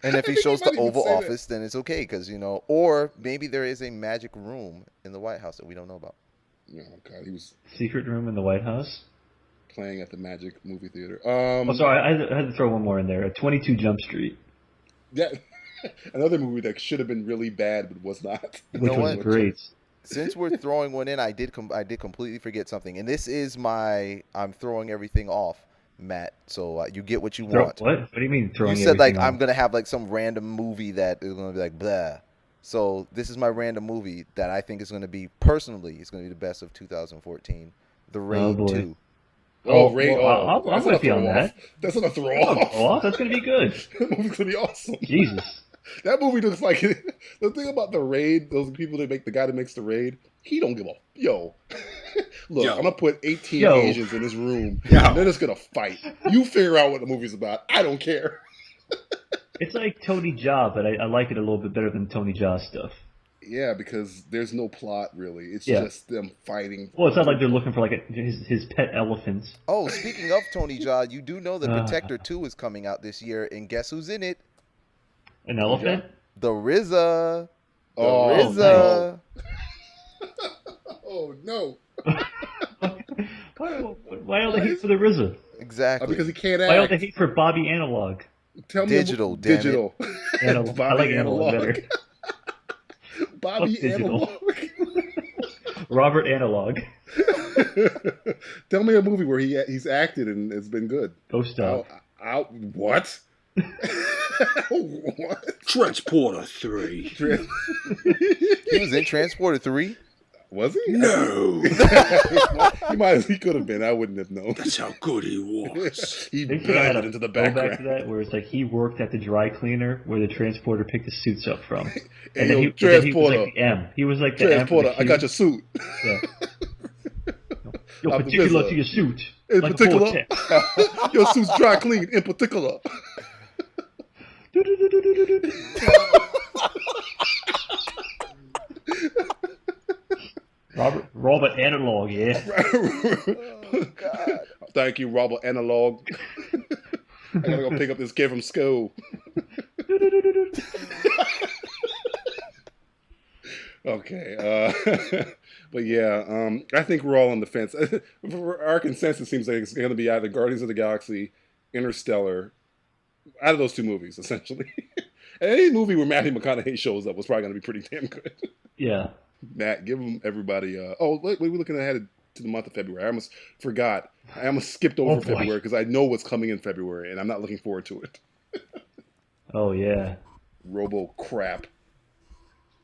And if he shows the Oval Office, then it's okay, because or maybe there is a magic room in the White House that we don't know about. Oh god, he was secret room in the White House. Playing at the Magic movie theater. Sorry, I had to throw one more in there. 22 Jump Street. Yeah, another movie that should have been really bad but was not. Which was great. Since we're throwing one in, I did completely forget something, and this is I'm throwing everything off, Matt. So you get what you want. What? What do you mean throwing? You said like I'm gonna have like some random movie that is gonna be like blah. So this is my random movie that I think is gonna be the best of 2014. The Raid 2. Oh, Raid! I'm with you on that. That's not a throw off. That's gonna be good. That movie's gonna be awesome. Jesus. That movie looks like the thing about the Raid. Those people that the guy that makes the Raid. He don't give a Look, I'm gonna put 18 Asians in this room. And they're just gonna fight. You figure out what the movie's about. I don't care. It's like Tony Jaa, but I like it a little bit better than Tony Jaa stuff. Yeah, because there's no plot really. It's just them fighting. Well, it's not like they're looking for like his pet elephants. Oh, speaking of Tony Jaa, you do know that Protector 2 is coming out this year, and guess who's in it? An elephant? The RZA. RZA. Oh no! Why all the hate for the RZA? Exactly. Because he can't act. Why all the hate for Bobby Analog? Tell me digital. Digital. I like Analog better. Bobby Analog. Robert Analog. Tell me a movie where he's acted and it's been good. Ghost Dog. What? What? Transporter 3. He was in Transporter 3? Was he? No. He could have been. I wouldn't have known. That's how good he was. He blended into the background. Go back to that, where it's like he worked at the dry cleaner where the transporter picked the suits up from. And then he was like the M. He was like the transporter. M. I got your suit. Yeah. Yo, particular to your suit. In particular, your suit's dry clean. In particular. Robert Analog, yeah. Oh, God. Thank you, Robert Analog. I gotta go pick up this kid from school. Okay, but yeah, I think we're all on the fence. Our consensus seems like it's going to be either Guardians of the Galaxy, Interstellar, out of those two movies, essentially. And any movie where Matthew McConaughey shows up was probably going to be pretty damn good. Yeah. Matt, give them everybody. Wait, we're looking ahead to the month of February. I almost forgot. I almost skipped over February because I know what's coming in February, and I'm not looking forward to it. Oh yeah. Robo crap.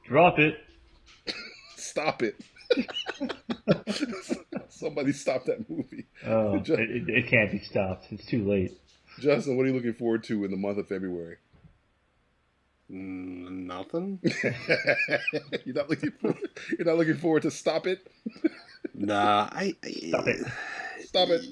Drop it. Stop it. Somebody stop that movie. Oh, it can't be stopped. It's too late. Justin, what are you looking forward to in the month of February? Nothing. You're not looking forward to Stop It? Nah, Stop it.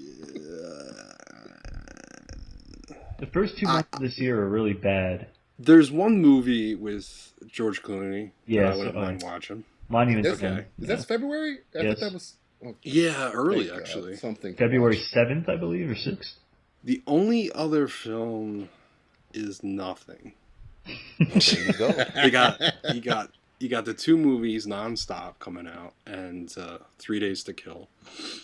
The first 2 months of this year are really bad. There's one movie with George Clooney that I Yes, wouldn't mind watching. Monuments Okay. Men. Is that February? I Yes. thought that was Yeah, early thank God, actually. something. to February watch. 7th, I believe, or 6th. The only other film is Nothing. There you go. You got the 2 movies nonstop coming out, and 3 Days to Kill.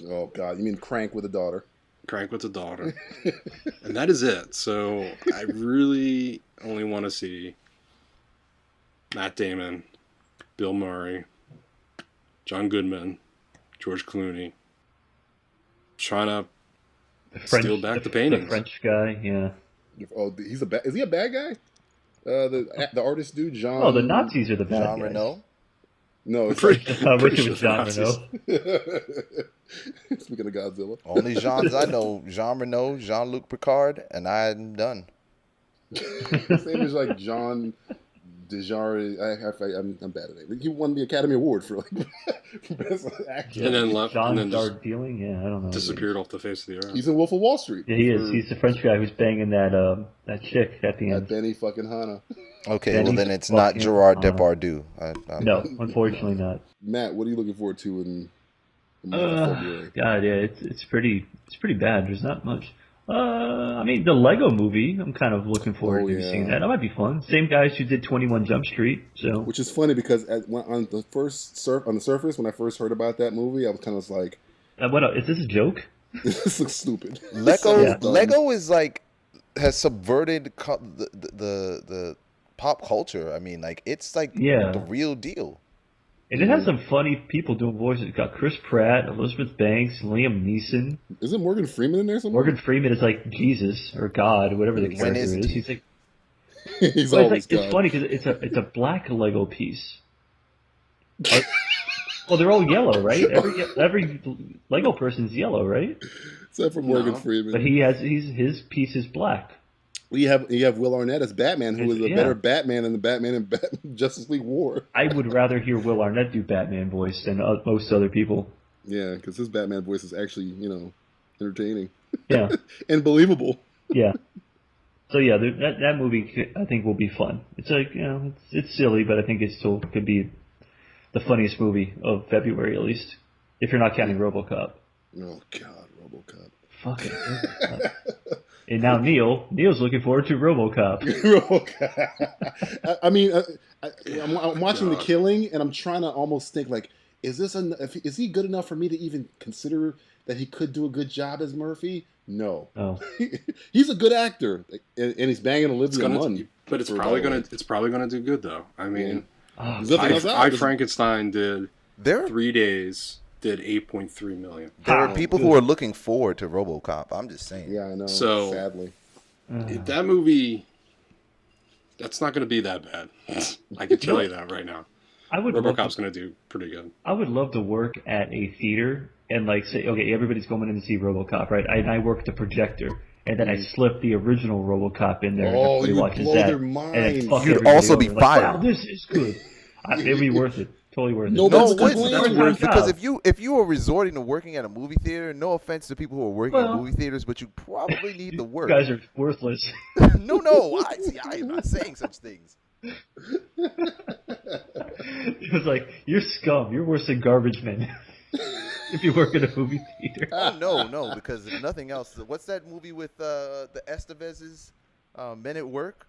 Oh God, you mean Crank with a daughter? Crank with a Daughter. And that is it. So I really only want to see Matt Damon, Bill Murray, John Goodman, George Clooney trying to steal back the paintings. The French guy, yeah. Oh, is he a bad guy? The artist dude, Jean. Oh, the Nazis are the bad Jean guys. Reno. No, it's Pretty- like, I wish Pretty it was sure John Nazis. Reno. speaking of Godzilla. Only Jeans I know: Jean Reno, Jean-Luc Picard, and I'm done. His name is like John Desjardins. I'm bad at it. He won the Academy Award for best actor. And then left, John and then just Darjeeling? Yeah, I don't know. disappeared off the face of the earth. He's in Wolf of Wall Street. Yeah, he is. For- He's the French guy who's banging that chick at the at end. Benny fucking Hanna. Okay, Then well he's then it's not fucking Gerard on. Depardieu. No, unfortunately not. Matt, what are you looking forward to in the month of February? God, yeah, it's pretty bad. There's not much. I mean, the Lego movie, I'm kind of looking forward to seeing that. That might be fun. Same guys who did 21 Jump Street, so. Which is funny because on the surface, when I first heard about that movie, I was kind of like, Is this a joke? this looks stupid. Lego is like has subverted the pop culture. I mean, like it's like the real deal. And it has some funny people doing voices. It's got Chris Pratt, Elizabeth Banks, Liam Neeson. Isn't Morgan Freeman in there somewhere? Morgan Freeman is like Jesus or God, or whatever the When character isn't is. he? He's like, He's well, always it's God. funny because it's a black Lego piece. Well, they're all yellow, right? Every Lego person's yellow, right? Except for Morgan No. Freeman. But his piece is black. You have Will Arnett as Batman, who is a better Batman than the Batman in Justice League War. I would rather hear Will Arnett do Batman voice than most other people. Yeah, because his Batman voice is actually, entertaining. Yeah. And believable. Yeah. So yeah, that movie I think will be fun. It's like it's silly, but I think it still could be the funniest movie of February at least, if you're not counting RoboCop. Oh God, RoboCop. Fucking RoboCop. And now Neil's looking forward to RoboCop. RoboCop. I'm watching The Killing, and I'm trying to almost think like, is he good enough for me to even consider that he could do a good job as Murphy? No. Oh. He's a good actor, and he's banging Olivia Munn. But it's probably gonna do good though. I mean, I Frankenstein did 3 days. Did 8.3 million. There are people who are looking forward to RoboCop. I'm just saying. Yeah, I know. So sadly, if that movie, that's not going to be that bad. I can tell you that right now. RoboCop's going to do pretty good. I would love to work at a theater and like say, okay, everybody's going in to see RoboCop, right? I work the projector, and then I slip the original RoboCop in there. Oh, and you would blow their And mind. then fuck You'd everybody also be over. fired. Like, wow, this is good. It'd be worth it. Totally worth it. No, No, That's complaining. because if you are resorting to working at a movie theater, no offense to people who are working at movie theaters, but you probably need the work. You guys are worthless. No, I'm not saying such things. It was like, you're scum. You're worse than garbage men. If you work at a movie theater. Oh no, because if nothing else, what's that movie with the Estevez's Men at Work?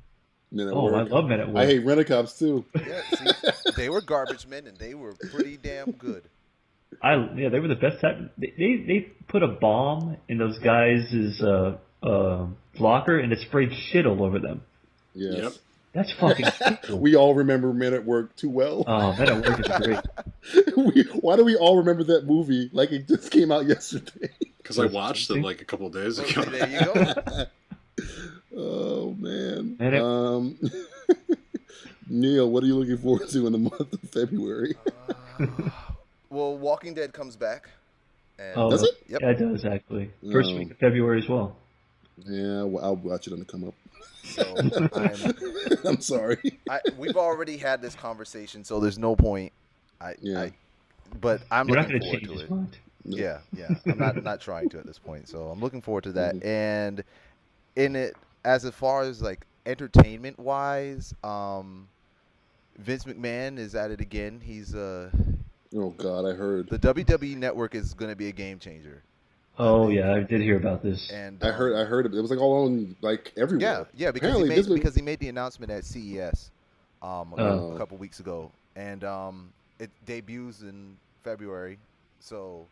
Men at Oh, Work. I love Men at Work. I hate Rent-A-Cops too. Yeah, see, they were garbage men, and they were pretty damn good. They were the best type. They put a bomb in those guys' locker and it sprayed shit all over them. Yes. Yep. That's fucking cool. We all remember Men at Work too well. Oh, Men at Work is great. Why do we all remember that movie like it just came out yesterday? Because I watched it like a couple days ago. Okay, there you go. Oh man. Man, Neil, what are you looking forward to in the month of February? Well, Walking Dead comes back. And, Oh, does it? Yep. Yeah, it does actually. First week of February as well. Yeah, well, I'll watch it when it come up. So I'm sorry. we've already had this conversation, so there's no point. But I'm You're not looking going to forward change to his it. mind. No. Yeah. I'm not trying to at this point. So I'm looking forward to that. Mhm. And in it, as far as like entertainment wise, Vince McMahon is at it again. He's Oh God, I heard. the WWE Network is going to be a game changer. Oh yeah, I did hear about this. And I heard it. It was like all on like everywhere. Yeah, because he made the announcement at CES a couple weeks ago, and it debuts in February, so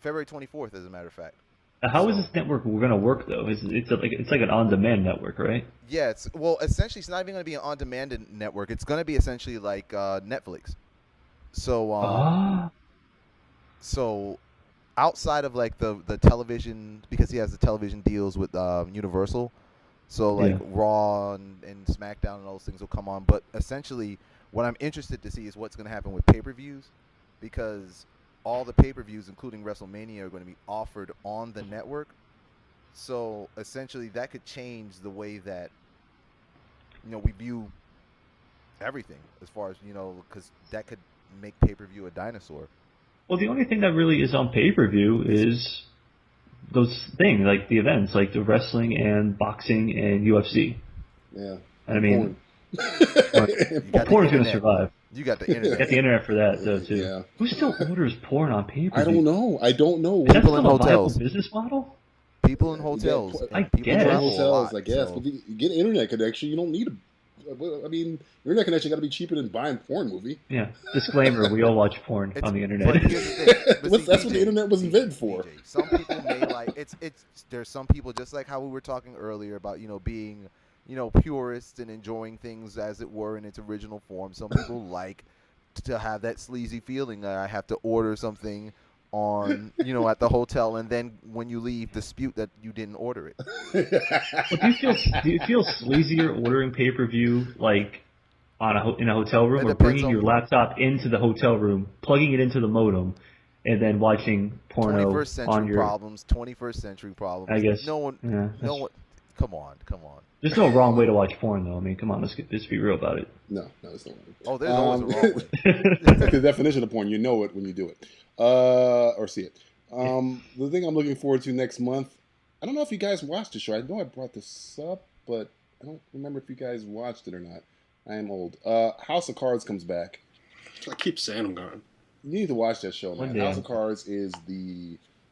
February 24th, as a matter of fact. How is this network going to work though? It's like an on-demand network, right? Yeah, essentially it's not even going to be an on-demand network. It's going to be essentially like Netflix. So so outside of like the television, because he has the television deals with Universal, so like Raw and SmackDown and those things will come on. But essentially, what I'm interested to see is what's going to happen with pay-per-views, because all the pay-per-views, including WrestleMania, are going to be offered on the network. So essentially, that could change the way that we view everything, as far as because that could make pay-per-view a dinosaur. Well, the only thing that really is on pay-per-view is those things, like the events, like the wrestling and boxing and UFC. Yeah. And I mean, porn's going to survive. You got the internet. You got the internet for that, though, too. Yeah. Who still orders porn on pay-per-view? I don't know. Is that People in still a viable hotels. business model? People in hotels. I People guess. travel a Hotels, lot, I guess. so- But you get internet connection. You don't need I mean, internet connection got to be cheaper than buying porn movie. Yeah. Disclaimer: we all watch porn on the internet. But here's the thing. That's what the internet was invented for. DJ, some people may like it's. There's some people, just like how we were talking earlier about being purists and enjoying things as it were in its original form. Some people like to have that sleazy feeling that I have to order something on at the hotel, and then when you leave, dispute that you didn't order it. Well, do you feel sleazier ordering pay-per-view like in a hotel room, It or depends bringing on- your laptop into the hotel room, plugging it into the modem, and then watching porno 21st century on your? problems. 21st century problems. I guess. no one. Yeah, No one. Come on. There's no wrong way to watch porn, though. I mean, come on, let's be real about it. No, it's not. Oh, there's always a wrong way. It's like the definition of porn. You know it when you do it, or see it. The thing I'm looking forward to next month. I don't know if you guys watched the show. I know I brought this up, but I don't remember if you guys watched it or not. I am old. House of Cards comes back. I keep saying I'm going. You need to watch that show, man. One day. House of Cards is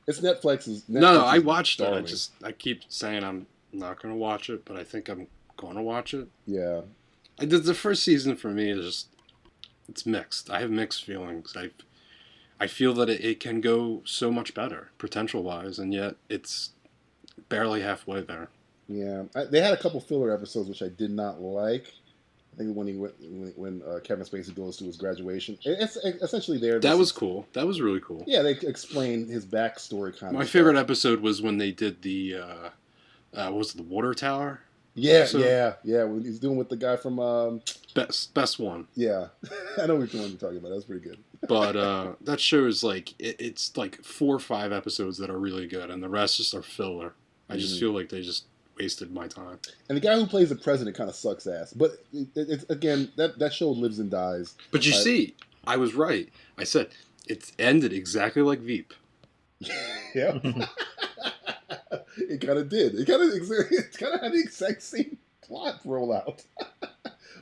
it's Netflix's. No, I Netflix's watched it. darling. I keep saying I'm not going to watch it, but I think I'm going to watch it. Yeah. The first season for me is just, it's mixed. I have mixed feelings. I feel that it can go so much better, potential-wise, and yet it's barely halfway there. Yeah. They had a couple filler episodes which I did not like. I think when Kevin Spacey goes to his graduation, it's essentially there. That was cool. That was really cool. Yeah, they explain his backstory kind of. My favorite episode was when they did the, what was it, the water tower? Yeah, So- yeah. When he's doing with the guy from. Best one. Yeah, I know which one you're talking about. That's pretty good. But that show is like, it's like 4 or 5 episodes that are really good, and the rest just are filler. I just feel like they just wasted my time. And the guy who plays the president kind of sucks ass. But it's again, that show lives and dies. But you see, I was right. I said, it ended exactly like Veep. Yeah. It kind of did. It kind of had the exact same plot roll out.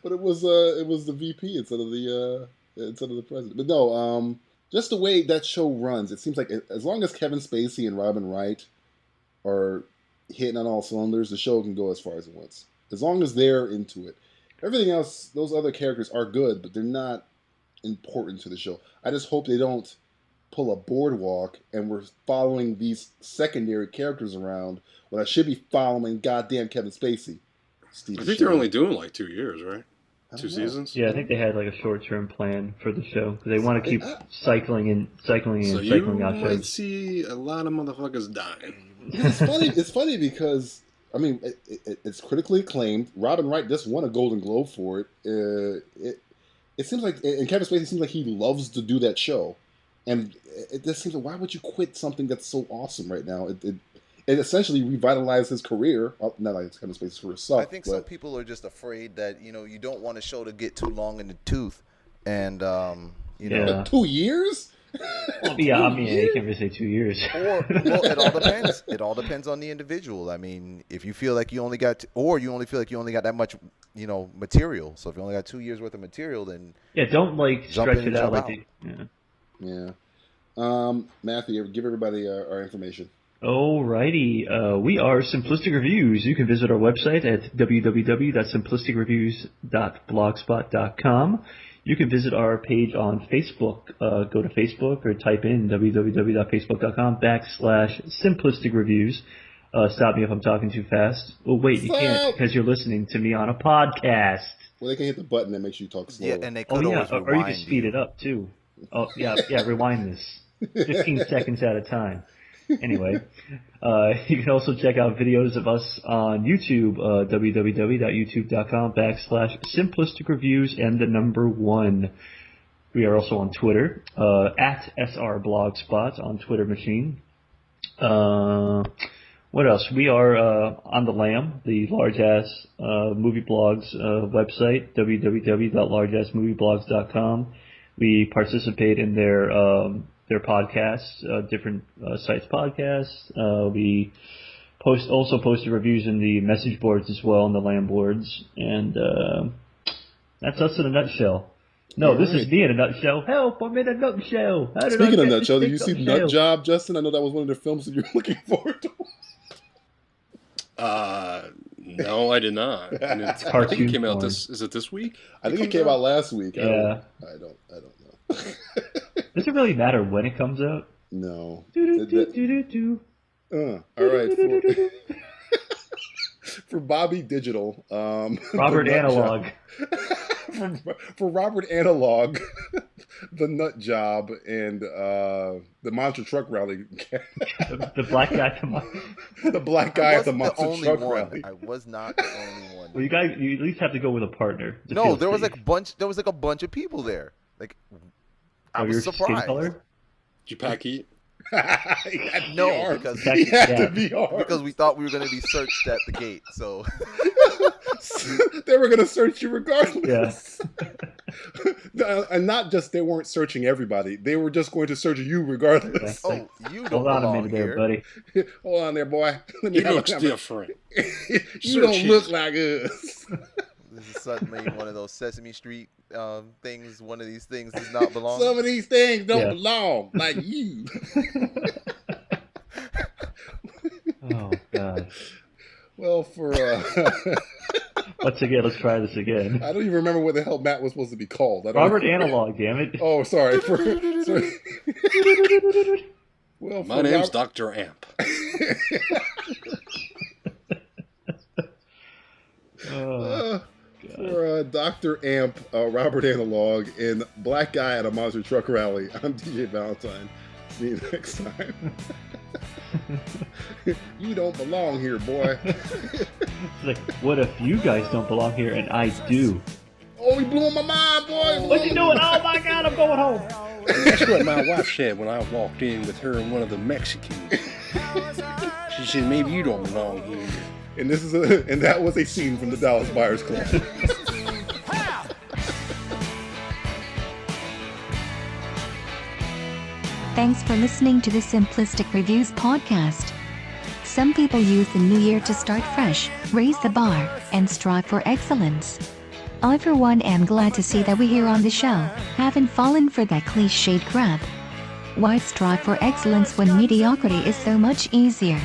But it was the VP instead of the president. But no, just the way that show runs, it seems like as long as Kevin Spacey and Robin Wright are hitting on all cylinders, the show can go as far as it wants. As long as they're into it. Everything else, those other characters are good, but they're not important to the show. I just hope they don't pull a boardwalk and we're following these secondary characters around when I should be following goddamn Kevin Spacey. I think they're only doing like 2 years, right? 2 seasons? Yeah, I think they had like a short-term plan for the show because they want to keep cycling So cycling you out might shows. see a lot of motherfuckers dying. It's funny because I mean it's critically acclaimed. Robin Wright just won a Golden Globe for it. It seems like, and Kevin Spacey seems like he loves to do that show. And it just seems like, why would you quit something that's so awesome right now? It essentially revitalized his career. Well, not like it's kind of space for his I think some people are just afraid that, you don't want a show to get too long in the tooth. And, you know. 2 years? Yeah, I mean, you can't really say 2 years. Well, it all depends. It all depends on the individual. I mean, if you feel like you only got, or you only feel like you only got that much, material. So if you only got 2 years worth of material, then don't stretch it out like Matthew, give everybody our information. Alrighty, we are Simplistic Reviews. You can visit our website at www.simplisticreviews.blogspot.com. You can visit our page on Facebook. Go to Facebook or type in www.facebook.com/Simplistic Reviews. Stop me if I'm talking too fast. Oh, wait, you can't because you're listening to me on a podcast. Well, they can hit the button that makes you talk slow. Yeah, and they could always rewind. Or you can speed it up, too. Oh, yeah, rewind this. 15 seconds at a time. Anyway, you can also check out videos of us on YouTube, www.youtube.com/Simplistic Reviews and the number 1. We are also on Twitter, at SRBlogspot on Twitter machine. What else? We are on the Lamb, the large-ass movie blogs website, www.largeassmovieblogs.com. We participate in their podcasts, different sites podcasts. We also posted reviews in the message boards as well, on the Lamb boards. And that's us in a nutshell. No, this is me in a nutshell. Help, I'm in a nutshell. Speaking of nutshell, did you see Nut Job, Justin? I know that was one of the films that you were looking forward to. No, I did not. And I think it came out is it this week? I think it came out last week. Yeah. I don't know. Does it really matter when it comes out? No. Do-do-do-do-do-do. All right. For Bobby Digital. Robert Analog. For Robert Analog, the Nut Job, and the Monster Truck Rally. The black guy at the Monster Truck Rally. I was not the only one. Well, you at least have to go with a partner. No, there was like a bunch of people there. Like, I was surprised. Did you pack heat? No, because he had to be armed. Because we thought we were going to be searched at the gate. So they were going to search you regardless. Yeah. And not just they weren't searching everybody; they were just going to search you regardless. Oh, you don't hold on belong a minute here, buddy. Hold on there, boy. You look different. You don't look like us. This is suddenly one of those Sesame Street things. One of these things does not belong. Some of these things don't belong, like you. Oh God. Well, for let's try this again. I don't even remember what the hell Matt was supposed to be called. Robert Analog, damn it. Oh, sorry. Well, my name's Dr. Amp. For Dr. Amp, Robert Analog, and Black Guy at a Monster Truck Rally, I'm DJ Valentine. See you next time. You don't belong here, boy. It's like, what if you guys don't belong here and I do? Oh, he blew my mind, boy. What you doing? Oh my God, I'm going home. That's what my wife said when I walked in with her and one of the Mexicans. She said, maybe you don't belong here. And that was a scene from the Dallas Buyers Club. Thanks for listening to the Simplistic Reviews podcast. Some people use the new year to start fresh, raise the bar, and strive for excellence. I for one am glad to see that we here on the show haven't fallen for that cliched crap. Why strive for excellence when mediocrity is so much easier?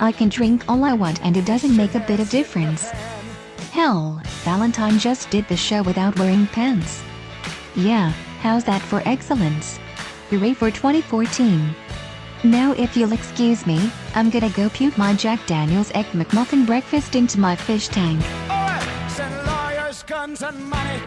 I can drink all I want and it doesn't make a bit of difference. Hell, Valentine just did the show without wearing pants. Yeah, how's that for excellence? Hooray for 2014. Now if you'll excuse me, I'm gonna go puke my Jack Daniels Egg McMuffin breakfast into my fish tank. Alright, send lawyers, guns, and money.